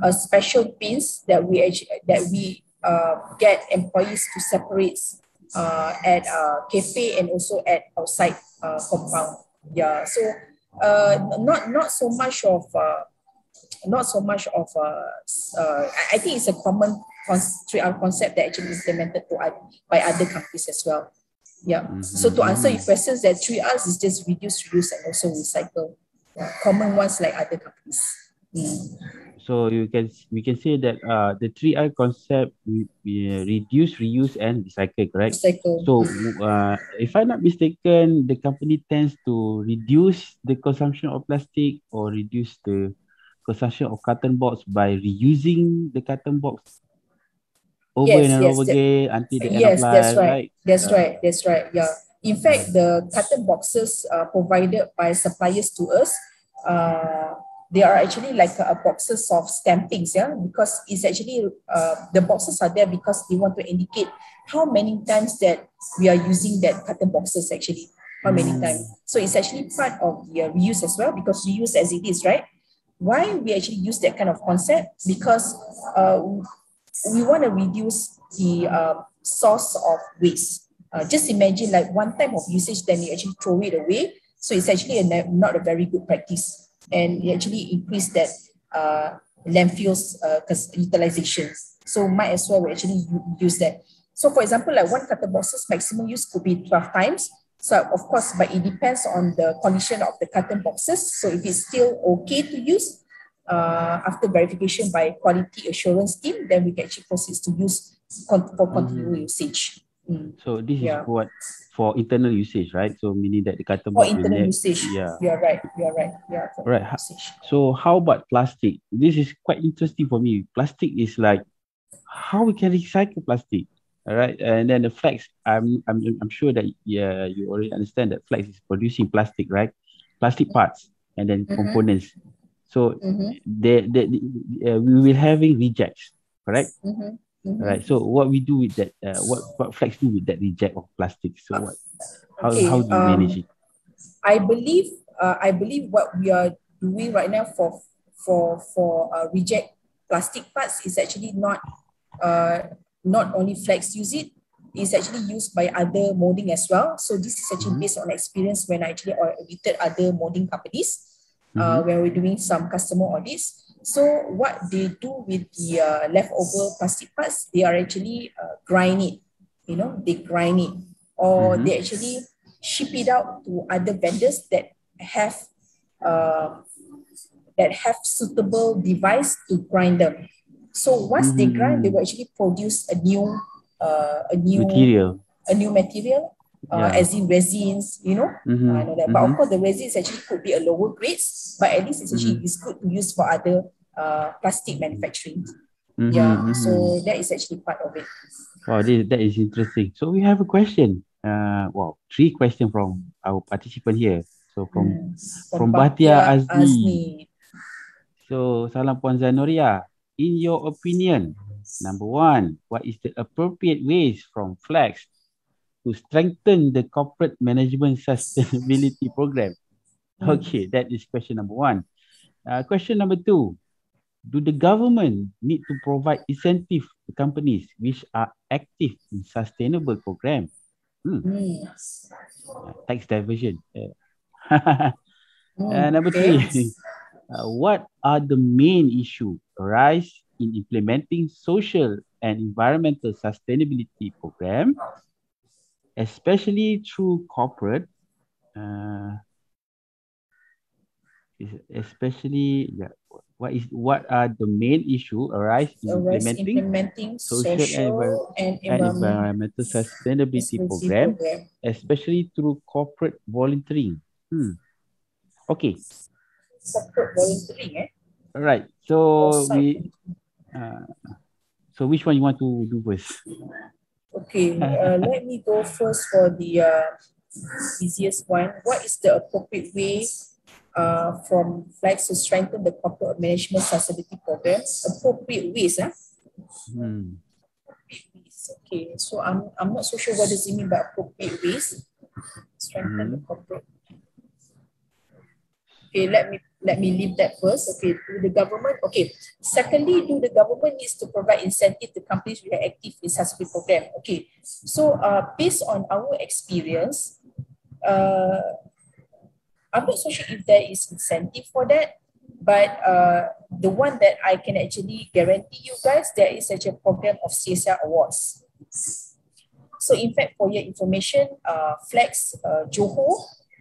a special pins that we get employees to separate at cafe and also at outside compound. Yeah, so not so much of I think it's a common 3R concept that actually implemented by other companies as well. Yeah. So to answer your questions, that 3Rs is just reduce, reuse, and also recycle. Yeah. Common ones like other companies. So we can say that the 3R concept reduce, reuse, and recycle, correct? Recycle. So if I'm not mistaken, the company tends to reduce the consumption of plastic or reduce the consumption of carton box by reusing the carton box over and over again until the end of life, right? That's right. Yeah. In fact, the carton boxes provided by suppliers to us, they are actually like boxes of stampings, yeah, because it's actually the boxes are there because they want to indicate how many times that we are using that carton boxes actually, how many times. So it's actually part of the reuse as well, because reuse as it is, right? Why we actually use that kind of concept? Because we want to reduce the source of waste. Just imagine like one time of usage, then you actually throw it away. So it's actually not a very good practice. And it actually increase that landfills utilization. So might as well we actually use that. So for example, like one carton boxes maximum use could be 12 times. So of course, but it depends on the condition of the carton boxes. So if it's still okay to use, after verification by quality assurance team, then we can actually proceed to use for continual usage. So this is what for internal usage, right? So meaning that the carton for box internal usage. Yeah. You're right. Yeah. Right. So how about plastic? This is quite interesting for me. Plastic is like how we can recycle plastic. All right. And then the Flex, I'm sure that you already understand that Flex is producing plastic, right? Plastic parts and then components. So we will having rejects, correct? Right. So what we do with that? What Flex do with that reject of plastic? So how do you manage it? I believe what we are doing right now for reject plastic parts is actually not only Flex use it. It's actually used by other molding as well. So this is actually based on experience when I actually audited other molding companies when we're doing some customer audits. So what they do with the leftover plastic parts, they are actually grind it. They grind it, or they actually ship it out to other vendors that have suitable device to grind them. So once they grind, they will actually produce a new material, as in resins, I know that. But of course, the resins actually could be a lower grades, but at least it's good to use for other plastic manufacturing. So that is actually part of it. Wow, that is interesting. So we have a question. 3 questions from our participant here. So from Batia Azmi. So salam Puan Zanoria. In your opinion, number one, what is the appropriate ways from Flex to strengthen the corporate management sustainability program? Okay, that is question number one. Question number two, do the government need to provide incentive to companies which are active in sustainable program? Tax diversion. Number three, what are the main issues arise in implementing social and environmental sustainability program, especially through corporate, what are the main issue arise in implementing social and environmental sustainability program, especially through corporate volunteering? Okay. Corporate volunteering, All right. So so which one you want to do first? Okay. Let me go first for the easiest one. What is the appropriate way from Flex to strengthen the corporate management sustainability program? Appropriate ways, Okay, so I'm not so sure what does it mean by appropriate ways. Strengthen the corporate. Okay, let me leave that first. Okay, do the government. Okay, secondly, do the government needs to provide incentive to companies who are active in sustainability program? Okay, so based on our experience, I'm not so sure if there is incentive for that, but the one that I can actually guarantee you guys, there is such a program of CSR awards. So in fact, for your information, Flex Johor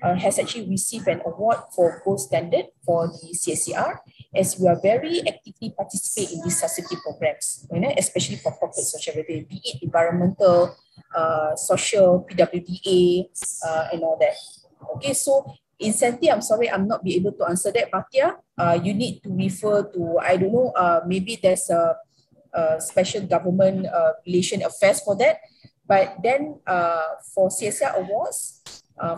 has actually received an award for gold standard for the CSR, as we are very actively participate in these sustainability programs, especially for corporate social, be it environmental, social, PWDA, and all that. Okay, so incentive, I'm sorry, I'm not be able to answer that, Batia. You need to refer to, I don't know, maybe there's a special government relation affairs for that. But then for CSR awards,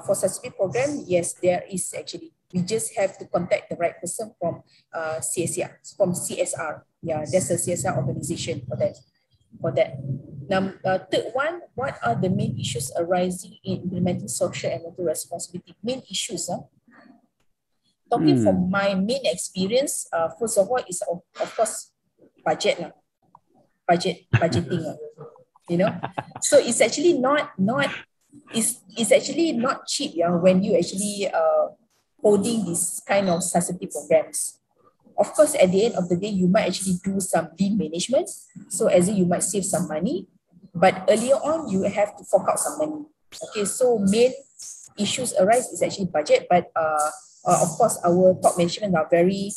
for sustainability program, yes, there is actually. We just have to contact the right person from CSR. Yeah, there's a CSR organization for that. Now, third one, what are the main issues arising in implementing social and environmental responsibility? Main issues, talking from my main experience, first of all, is of course budgeting. So it's actually it's actually not cheap, when you actually holding this kind of sustainability programs. Of course, at the end of the day, you might actually do some lean management, so as in you might save some money, but earlier on you have to fork out some money. Okay, so main issues arise is actually budget, but of course our top management are very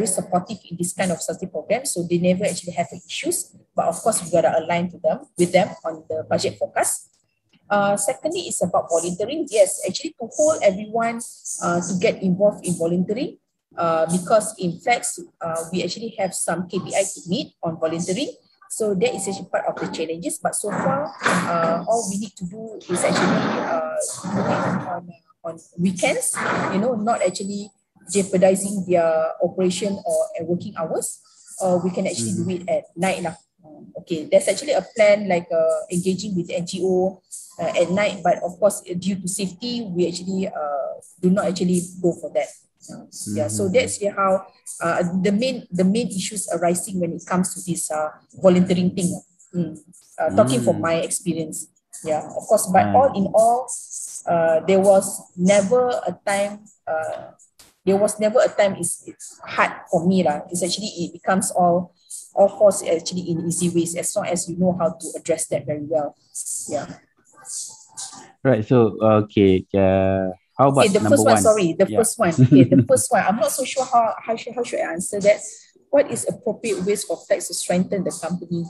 supportive in this kind of sustainability program, so they never actually have issues. But of course, we gotta align with them on the budget forecast. Secondly, it's about volunteering. Yes, actually to hold everyone to get involved in volunteering, because in Flex, we actually have some KPI to meet on volunteering. So that is actually part of the challenges. But so far, all we need to do is actually do it on weekends, not actually jeopardizing their operation or working hours. We can actually do it at night. Okay, there's actually a plan like engaging with NGO at night, but of course, due to safety, we actually do not actually go for that. Yeah, so that's how the main issues arising when it comes to this volunteering thing. Talking from my experience, yeah, of course, but all in all, there was never a time. It's hard for me lah. It's actually it becomes all force actually in easy ways, as long as you know how to address that very well. Yeah. Right. So okay. How about the first one? Sorry, the first one. Okay, the first one. I'm not so sure how should I answer that. What is appropriate ways for Flex to strengthen the company?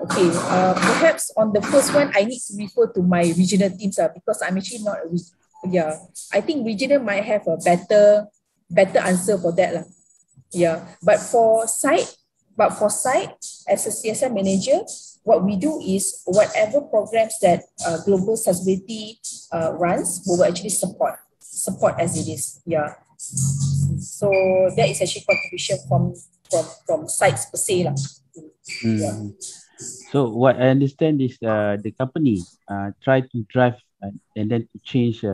Okay, perhaps on the first one, I need to refer to my regional teams because I'm actually not. I think regional might have a better answer for that lah. Yeah, but for site, as a CSR manager, what we do is whatever programs that Global Sustainability runs, we will actually support. support as it is. Yeah. So that is actually contribution from sites per se lah. Yeah. So what I understand is the company try to drive and then to change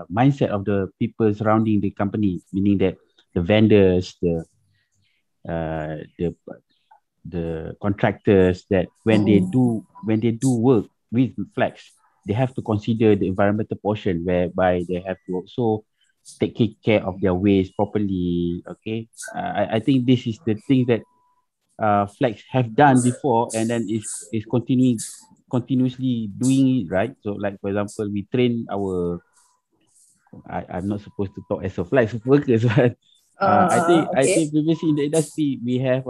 mindset of the people surrounding the company, meaning that the vendors, uh, the the contractors, that when they do work with Flex, they have to consider the environmental portion, whereby they have to also take care of their waste properly. Okay, I think this is the thing that Flex have done before, and then is continuously doing it, right? So like for example, we train our I'm not supposed to talk as a Flex workers, but I Okay. think previously in the industry we have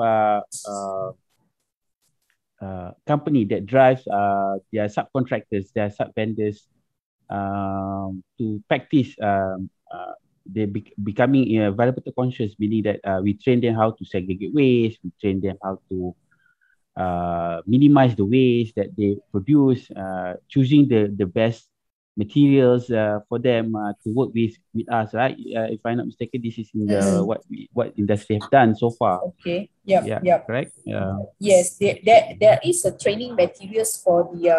company that drives their subcontractors, their sub vendors to practice they becoming environmental conscious, meaning that we train them how to segregate waste, we train them how to minimize the waste that they produce, choosing the best materials for them to work with us, right? If I'm not mistaken, this is in the what industry have done so far. Okay. Yep. Yeah, Yep. correct. Yeah. Yes, there is a training materials for the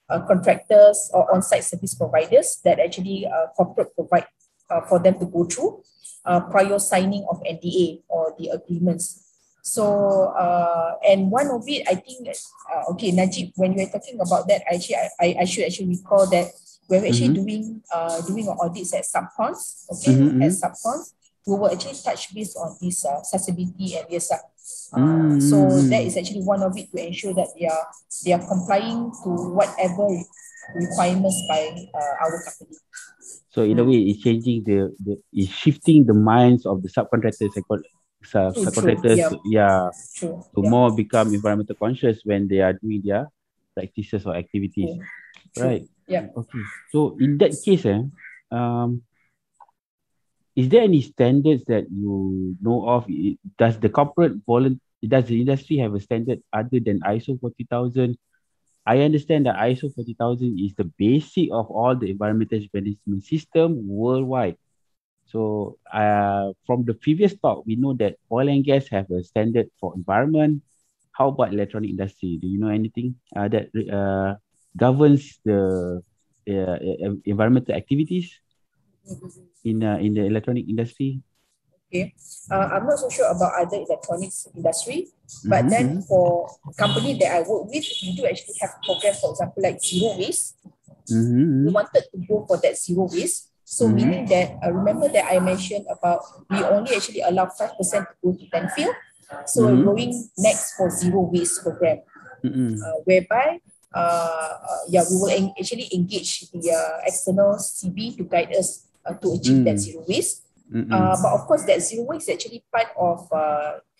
contractors or on-site service providers that actually corporate provide for them to go through prior signing of NDA or the agreements. So and one of it, I think, okay, Najib, when you were talking about that, I should actually recall that we're actually doing audits at subcons, okay, at subcons. We will actually touch base on this accessibility and yes, so that is actually one of it, to ensure that they are complying to whatever requirements by our company. So in a way, it's changing it's shifting the minds of the subcontractors, subcontractors, Yeah, yeah, true. to Yeah, more become environmental conscious when they are doing their practices or activities, true. right? Yeah. Okay. So in that case, um, is there any standards that you know of? Does the does the industry have a standard other than ISO 40,000? I understand that ISO 40,000 is the basic of all the environmental management system worldwide. So from the previous talk, we know that oil and gas have a standard for environment. How about electronic industry? Do you know anything that governs the environmental activities in the electronic industry? Okay. I'm not so sure about other electronics industry, but then for company that I work with, we do actually have programs, for example, like zero waste. We wanted to go for that zero waste. So meaning that, remember that I mentioned about we only actually allow 5% to go to landfill. So we're going next for zero waste program, whereby we will actually engage the external CB to guide us to achieve that zero waste. But of course, that zero waste is actually part of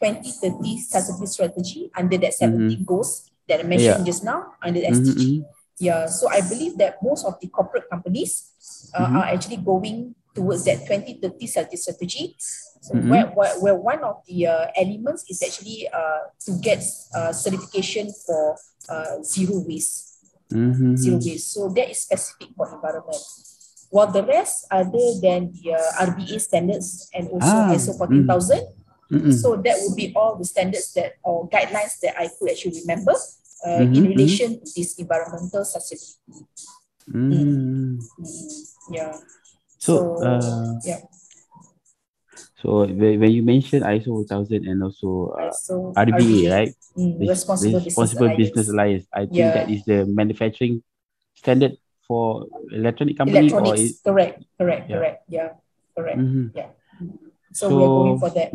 2030 sustainability strategy under that 17 goals that I mentioned just now under the SDG. Yeah, so I believe that most of the corporate companies are actually going towards that 2030 strategy. So where one of the elements is actually to get certification for zero waste. Zero waste. So that is specific for environment. While the rest, other than the RBA standards and also ISO 14,000, so that would be all the standards that or guidelines that I could actually remember in relation to this environmental sustainability. Yeah. So yeah. So when you mentioned ISO 1000 and also RBA, right? Responsible Business Alliance. I think that is the manufacturing standard for electronic company. Electronics, correct. Yeah, correct. Yeah. So we are going for that.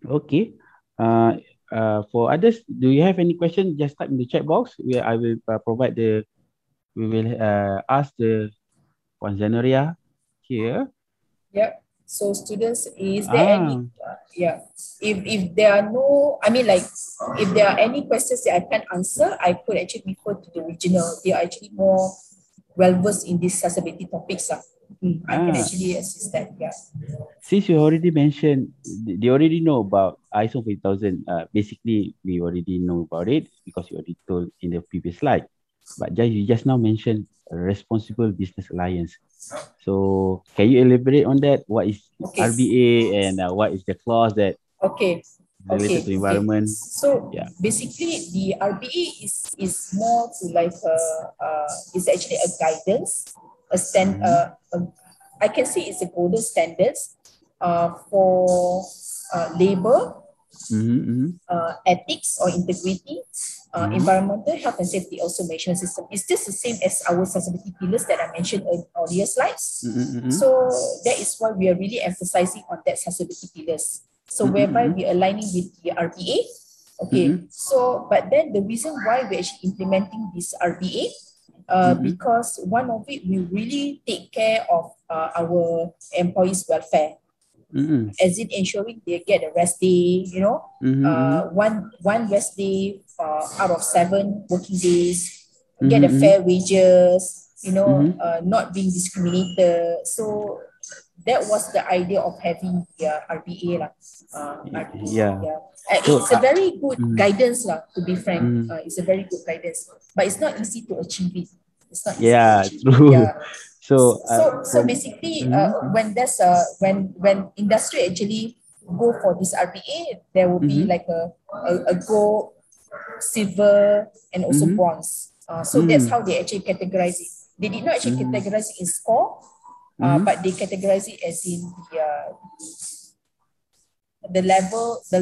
Okay. For others, do you have any questions? Just type in the chat box. I will provide we will ask the Puan Zanaria here. Yeah. So students, is there any, if there are no, I mean like, if there are any questions that I can't answer, I could actually refer to the regional. They are actually more well-versed in these accessibility topics. I can actually assist that, yeah. Since you already mentioned, they already know about ISO 40,000. Basically, we already know about it because you already told in the previous slide. but you just now mentioned a responsible business alliance. So can you elaborate on that? What is Okay. RBA and what is the clause that Okay. related to environment? So Yeah. basically, the RBA is more to like is actually a guidance, I can say it's a golden standards for labor, ethics or integrity, environmental health and safety also management system. It's just the same as our sustainability pillars that I mentioned in earlier slides. So that is why we are really emphasizing on that sustainability pillars. So whereby we are aligning with the RBA. Okay. So, but then the reason why we're actually implementing this RBA, because one of it, we really take care of our employees' welfare. As in ensuring they get a rest day, one rest day out of 7 working days, get a fair wages, not being discriminated. So that was the idea of having the RBA lah. Yeah. It's a very good guidance lah, to be frank. It's a very good guidance, but it's not easy to achieve it. It's not easy to achieve true. it. Yeah. So Basically, when there's when industry actually go for this RBA, there will be like a gold, silver, and also bronze. So that's how they actually categorize it. They did not actually categorize it in score, but they categorize it as in the level that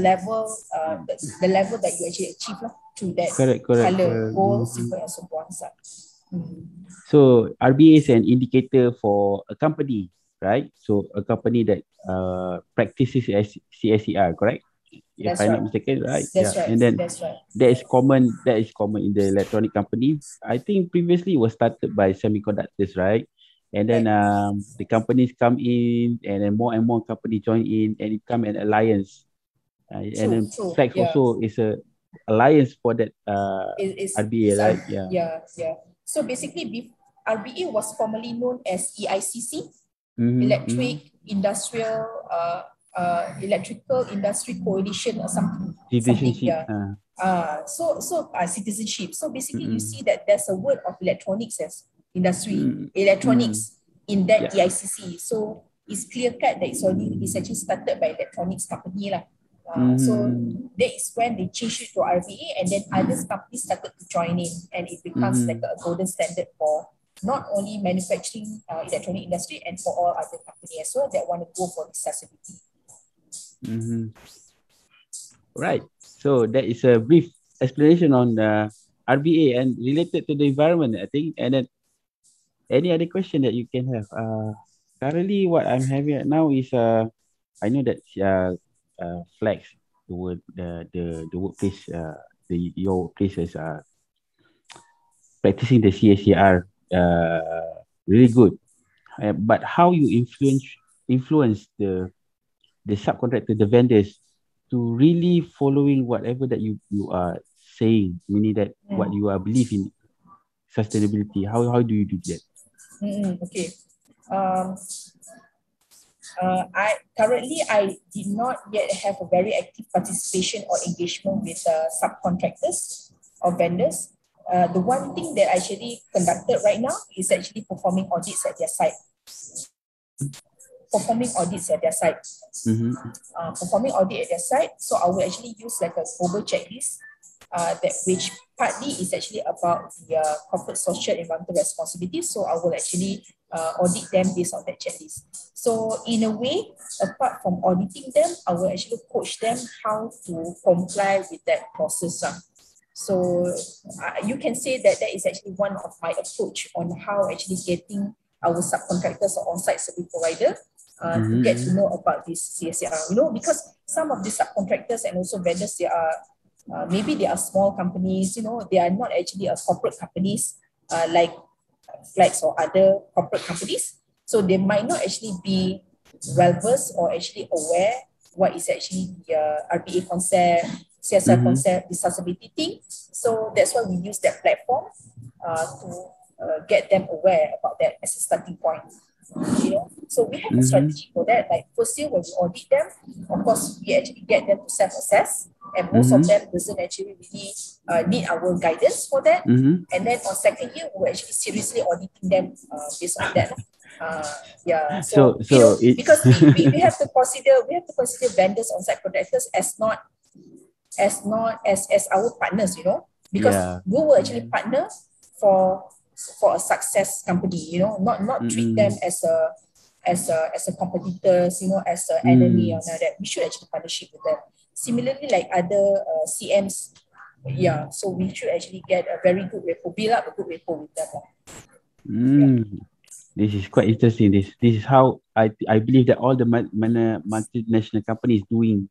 you actually achieve through that color, gold, silver, and so bronze. So RBA is an indicator for a company, right? So a company that practices CSER, correct? If I'm not mistaken, right? That's right. And then that's right. that is common in the electronic company. I think previously it was started by semiconductors, right? And then the companies come in, and then more and more companies join in, and it become an alliance. And then Flex also is a alliance for that RBA, right? Yeah. So basically, RBA was formerly known as EICC, Electrical Industry Coalition or something. Citizenship. Citizenship. So basically, you see that there's a word of electronics as industry, electronics in that EICC. So it's clear cut that it's actually started by electronics company lah. So that is when they changed it to RBA, and then other companies started to join in, and it becomes like a golden standard for not only manufacturing electronic industry, and for all other companies as well that want to go for accessibility. Right. So that is a brief explanation on the RBA and related to the environment, I think. And then any other question that you can have? Currently, what I'm having right now is I know that Flex, the workplace, your places are practicing the CSCR really good. But how you influence the subcontractor, the vendors, to really following whatever that you are saying, meaning that what you are believe in sustainability. How do you do that? Okay. I did not yet have a very active participation or engagement with subcontractors or vendors. The one thing that I actually conducted right now is actually performing audits at their site. Performing audit at their site. So I will actually use like a global checklist that which partly is actually about the corporate social environmental responsibility. So I will actually audit them based on that checklist. So in a way, apart from auditing them, I will actually coach them how to comply with that process. So you can say that is actually one of my approach on how actually getting our subcontractors or on-site service provider to get to know about this CSR. Because some of the subcontractors and also vendors, they are maybe they are small companies, they are not actually a corporate companies like Flex or other corporate companies. So they might not actually be well-versed or actually aware what is actually the RBA concept, CSR concept, the sustainability thing. So that's why we use that platform to get them aware about that as a starting point. You know, so we have a strategy for that. Like first year when we audit them, of course we actually get them to self-assess, and most of them doesn't actually really need our guidance for that. And then on second year, we're actually seriously auditing them based on that. Yeah, so, you know, because we have to consider vendors on site contractors as not as our partners, you know, because we will actually partner for a success company, you know, not treat them as a competitors, you know, as an enemy or that. We should actually partnership with them. Similarly, like other CMs, yeah, so we should actually get a very good rapport, build up a good rapport with them. Yeah. This is quite interesting. This is how I believe that all the multinational companies doing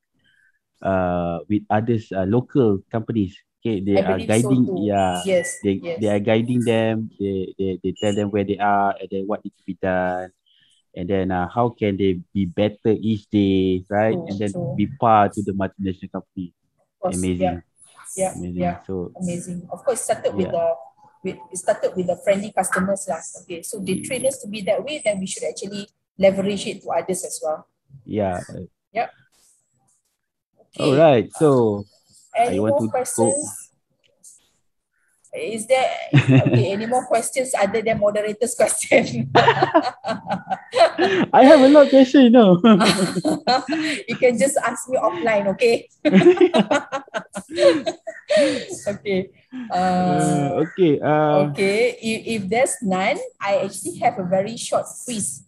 with others local companies. Okay, they are guiding. So yeah, yes, they are guiding them. They tell them where they are and then what needs to be done, and then how can they be better each day, right? And then be part to the multinational company. Amazing. Amazing. So amazing. Of course, started with the friendly customers lah. Okay, so they train us to be that way, then we should actually leverage it to others as well. Yeah. Yep. Okay. All right. So any more questions? Is there any more questions other than moderator's question? I have a lot of questions, you know. You can just ask me offline, okay? Okay. Okay. If there's none, I actually have a very short quiz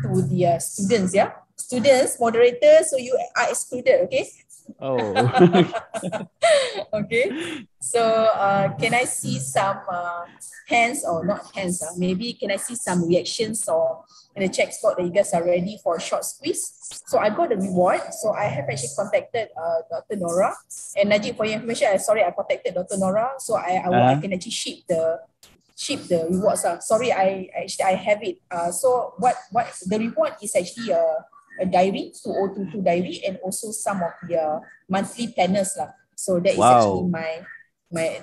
to the students. Yeah, students, moderators. So you are excluded. Okay. Oh. Okay. So can I see some hands or not hands? Maybe can I see some reactions or in the chat spot that you guys are ready for a short quiz? So I got the reward. So I have actually contacted Dr. Nora and Najib. For your information, sorry, I contacted Dr. Nora. So I can actually ship the rewards. Sorry, I have it. So what the reward is actually a diary, 2022 diary, and also some of the monthly planners lah. So that is actually my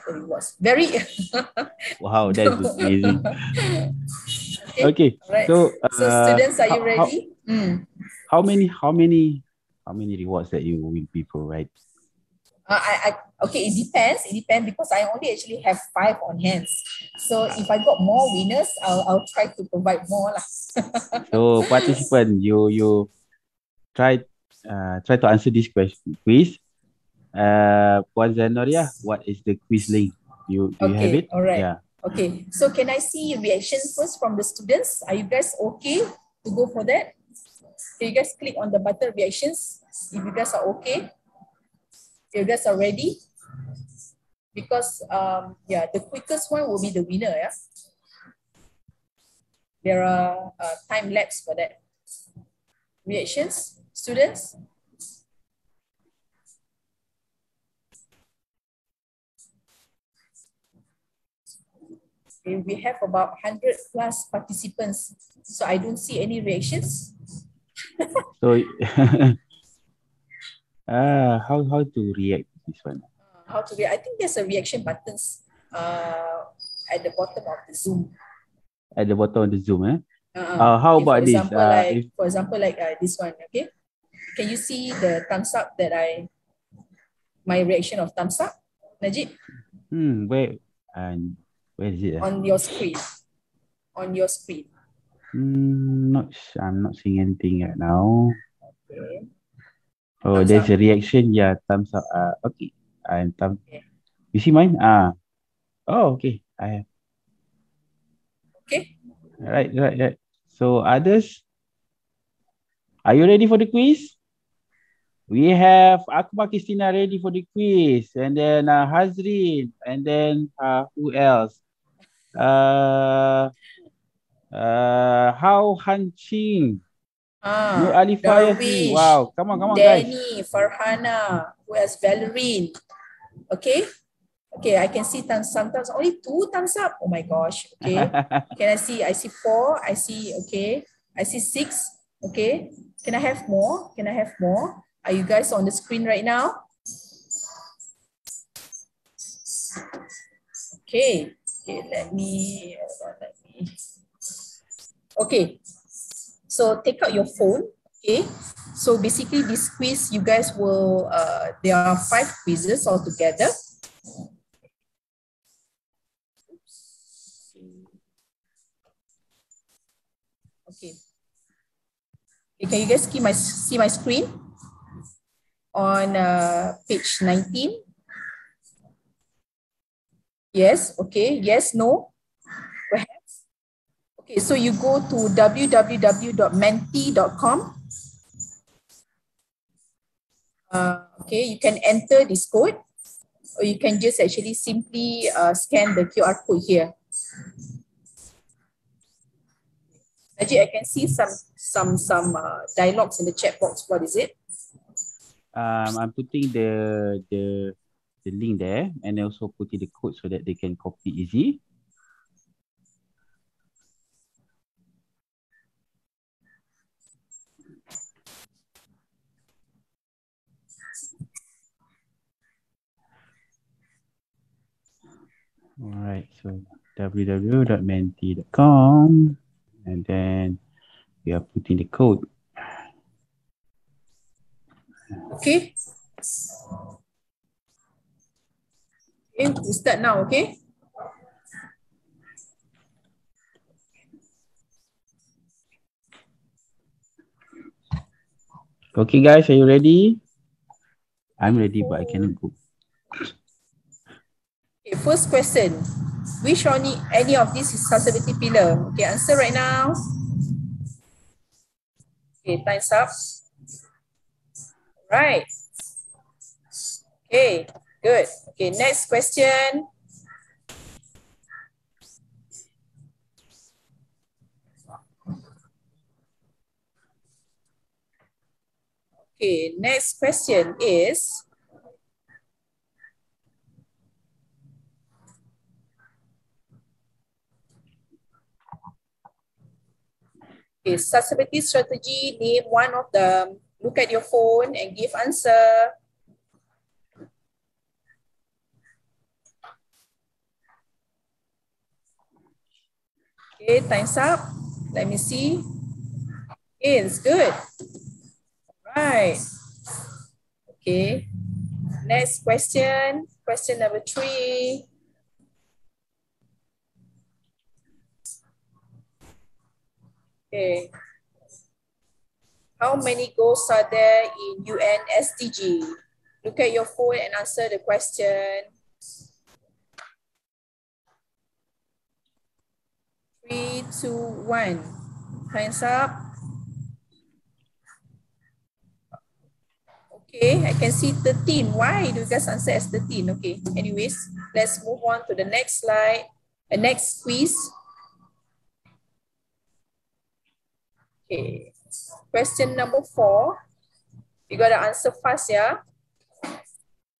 rewards. Very wow, that's amazing. Okay. Right. So students, are you ready? How many rewards that you will be provide? Okay, it depends. It depends because I only actually have 5 on hands. So if I got more winners, I'll try to provide more lah. So participant, you try to answer this quiz. Puan Zanoria, what is the quiz link? Do you have it? All right. Yeah. Okay. So can I see reaction first from the students? Are you guys okay to go for that? Can you guys click on the button reactions if you guys are okay? If you guys are ready? Because the quickest one will be the winner. Yeah. There are time lapse for that. Reactions, students. Okay, we have about 100 plus participants, so I don't see any reactions. So, how to react to this one? How to react? I think there's a reaction buttons at the bottom of the Zoom. At the bottom of the Zoom, eh? How about this? For example, like this one, okay? Can you see the thumbs up that my reaction of thumbs up, Najib? Where is it? On your screen. On your screen. I'm not seeing anything right now. Okay. Oh, thumbs there's up. A reaction. Yeah, thumbs up. Okay. Okay. You see mine? Oh, okay. I have. Okay. Right. So others, are you ready for the quiz? We have Akbar Christina ready for the quiz, and then Hazrin, and then who else? How Hanching. Nur Alifah. Wow, come on, guys. Danny, Farhana, who else? Valerie. Okay. Okay, I can see sometimes only 2 thumbs up. Oh my gosh. Okay. Can I see? I see 4. I see, okay. I see 6. Okay. Can I have more? Can I have more? Are you guys on the screen right now? Okay. Okay, let me. Okay. So take out your phone, okay? So basically this quiz, you guys will, there are 5 quizzes altogether. Okay. Okay, can you guys see my screen on page 19? Yes, okay, yes, no, perhaps. Okay, so you go to www.menti.com. Okay, you can enter this code, or you can just actually simply scan the QR code here. Actually, I can see some dialogues in the chat box. What is it? I'm putting the link there and also putting the code so that they can copy easy. All right, so www.menti.com, and then we are putting the code. Okay. Okay, we start now, okay? Okay, guys, are you ready? I'm ready, but I cannot go. Okay, first question. Which any of these is susceptibility pillar? Okay, answer right now. Okay, time's up. Right. Okay, good. Okay, next question. Okay, next question is, okay, susceptibility strategy, name one of them. Look at your phone and give answer. Okay, time's up. Let me see. Okay, it's good. Right. Okay. Next question. Question number 3. Okay. How many goals are there in UN SDG? Look at your phone and answer the question. 3, 2, 1. Hands up. Okay, I can see 13. Why do you guys answer as 13? Okay, anyways, let's move on to the next slide. The next quiz. Okay, question number 4. You got to answer fast, yeah?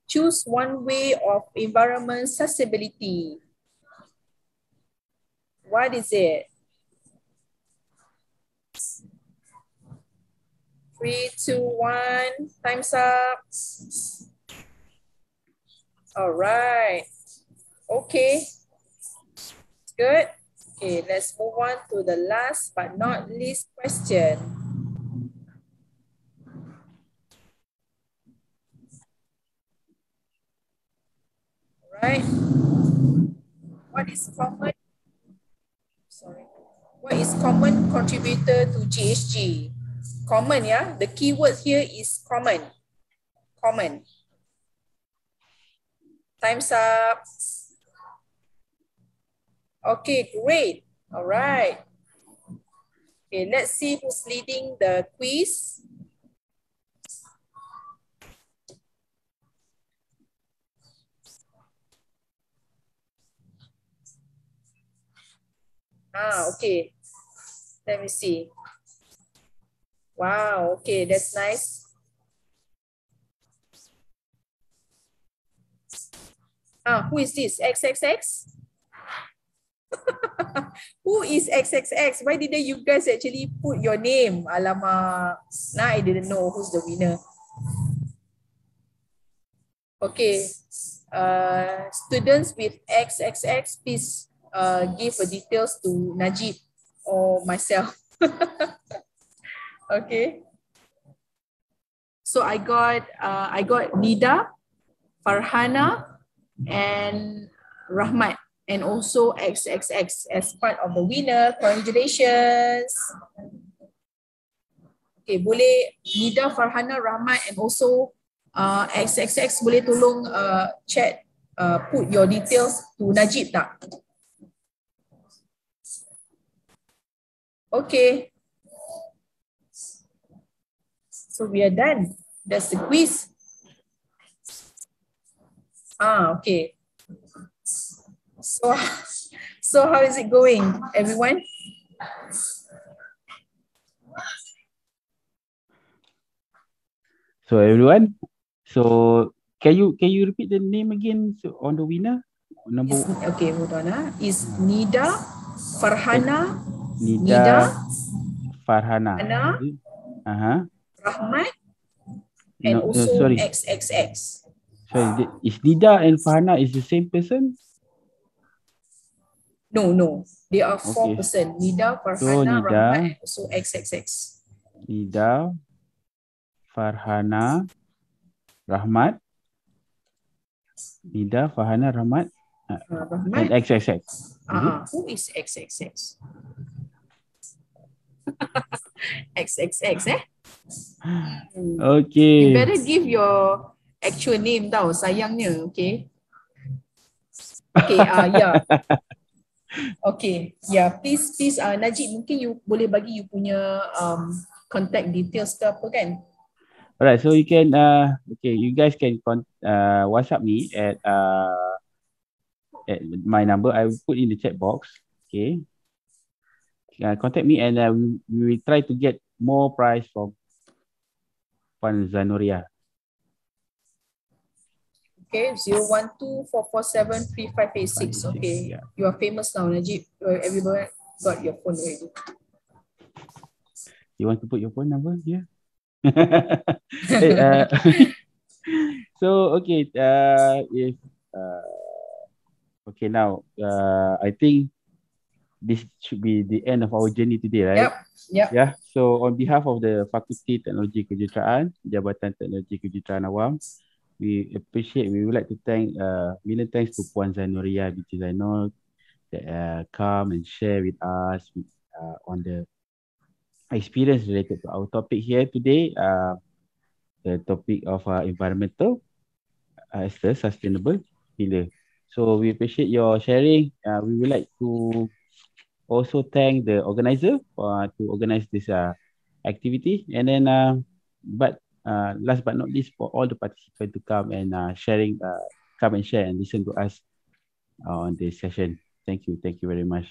Choose one way of environment sustainability. What is it? 3, 2, 1. Time's up. All right. Okay. Good. Okay, let's move on to the last but not least question. All right. What is common? Sorry. What is common contributor to GHG? Common, yeah? The keyword here is common. Common. Time's up. Okay, great. All right. Okay, let's see who's leading the quiz. Okay. Let me see. Wow, okay, that's nice. Who is this? XXX? Who is XXX? Why didn't you guys actually put your name? Alamak. Now I didn't know who's the winner. Okay. Students with XXX, please give the details to Najib or myself. Okay. So I got Nida, Farhana, and Rahmat, and also XXX as part of the winner. Congratulations. Okay, boleh Nida, Farhana, Rahmat, and also XXX boleh tolong chat put your details to Najib tak? Okay. So we are done. That's the quiz. Okay. So how is it going, everyone? So everyone, so can you repeat the name again on the winner? Number Okay, hold on. Is Nida, Farhana, Nida, Farhana. Rahmat, and No, also sorry. XXX. Sorry, is Nida and Farhana is the same person? No. They are four person. Nida, Farhana, Nida, Rahmat, and also XXX. Nida, Farhana, Rahmat. Nida, Farhana, Rahmat, and XXX. Who is XXX? XXX, eh? Okay. You better give your actual name tau, sayangnya, okay? Okay, yeah. Okay, yeah, please, Najib, mungkin you boleh bagi you punya contact details ke apa kan? Alright, so you can okay, you guys can WhatsApp me at my number. I will put in the chat box. Okay. Contact me and we will try to get more prize from Puan Zanoria. Okay, 012-447-3586. Okay, yeah. You are famous now, Najib. Everybody got your phone already. You want to put your phone number here? So okay, if okay now, I think this should be the end of our journey today, right? Yep. Yeah. So on behalf of the Fakulti Teknologi Kejuruteraan, Jabatan Teknologi Kejuruteraan Awam, we would like to thank million thanks to Puan Zanoria, because I know that come and share with us on the experience related to our topic here today, the topic of environmental as the sustainable pillar. So we appreciate your sharing. We would like to also thank the organizer to organize this activity, and then last but not least, for all the participants to come and come and share and listen to us on this session. Thank you very much.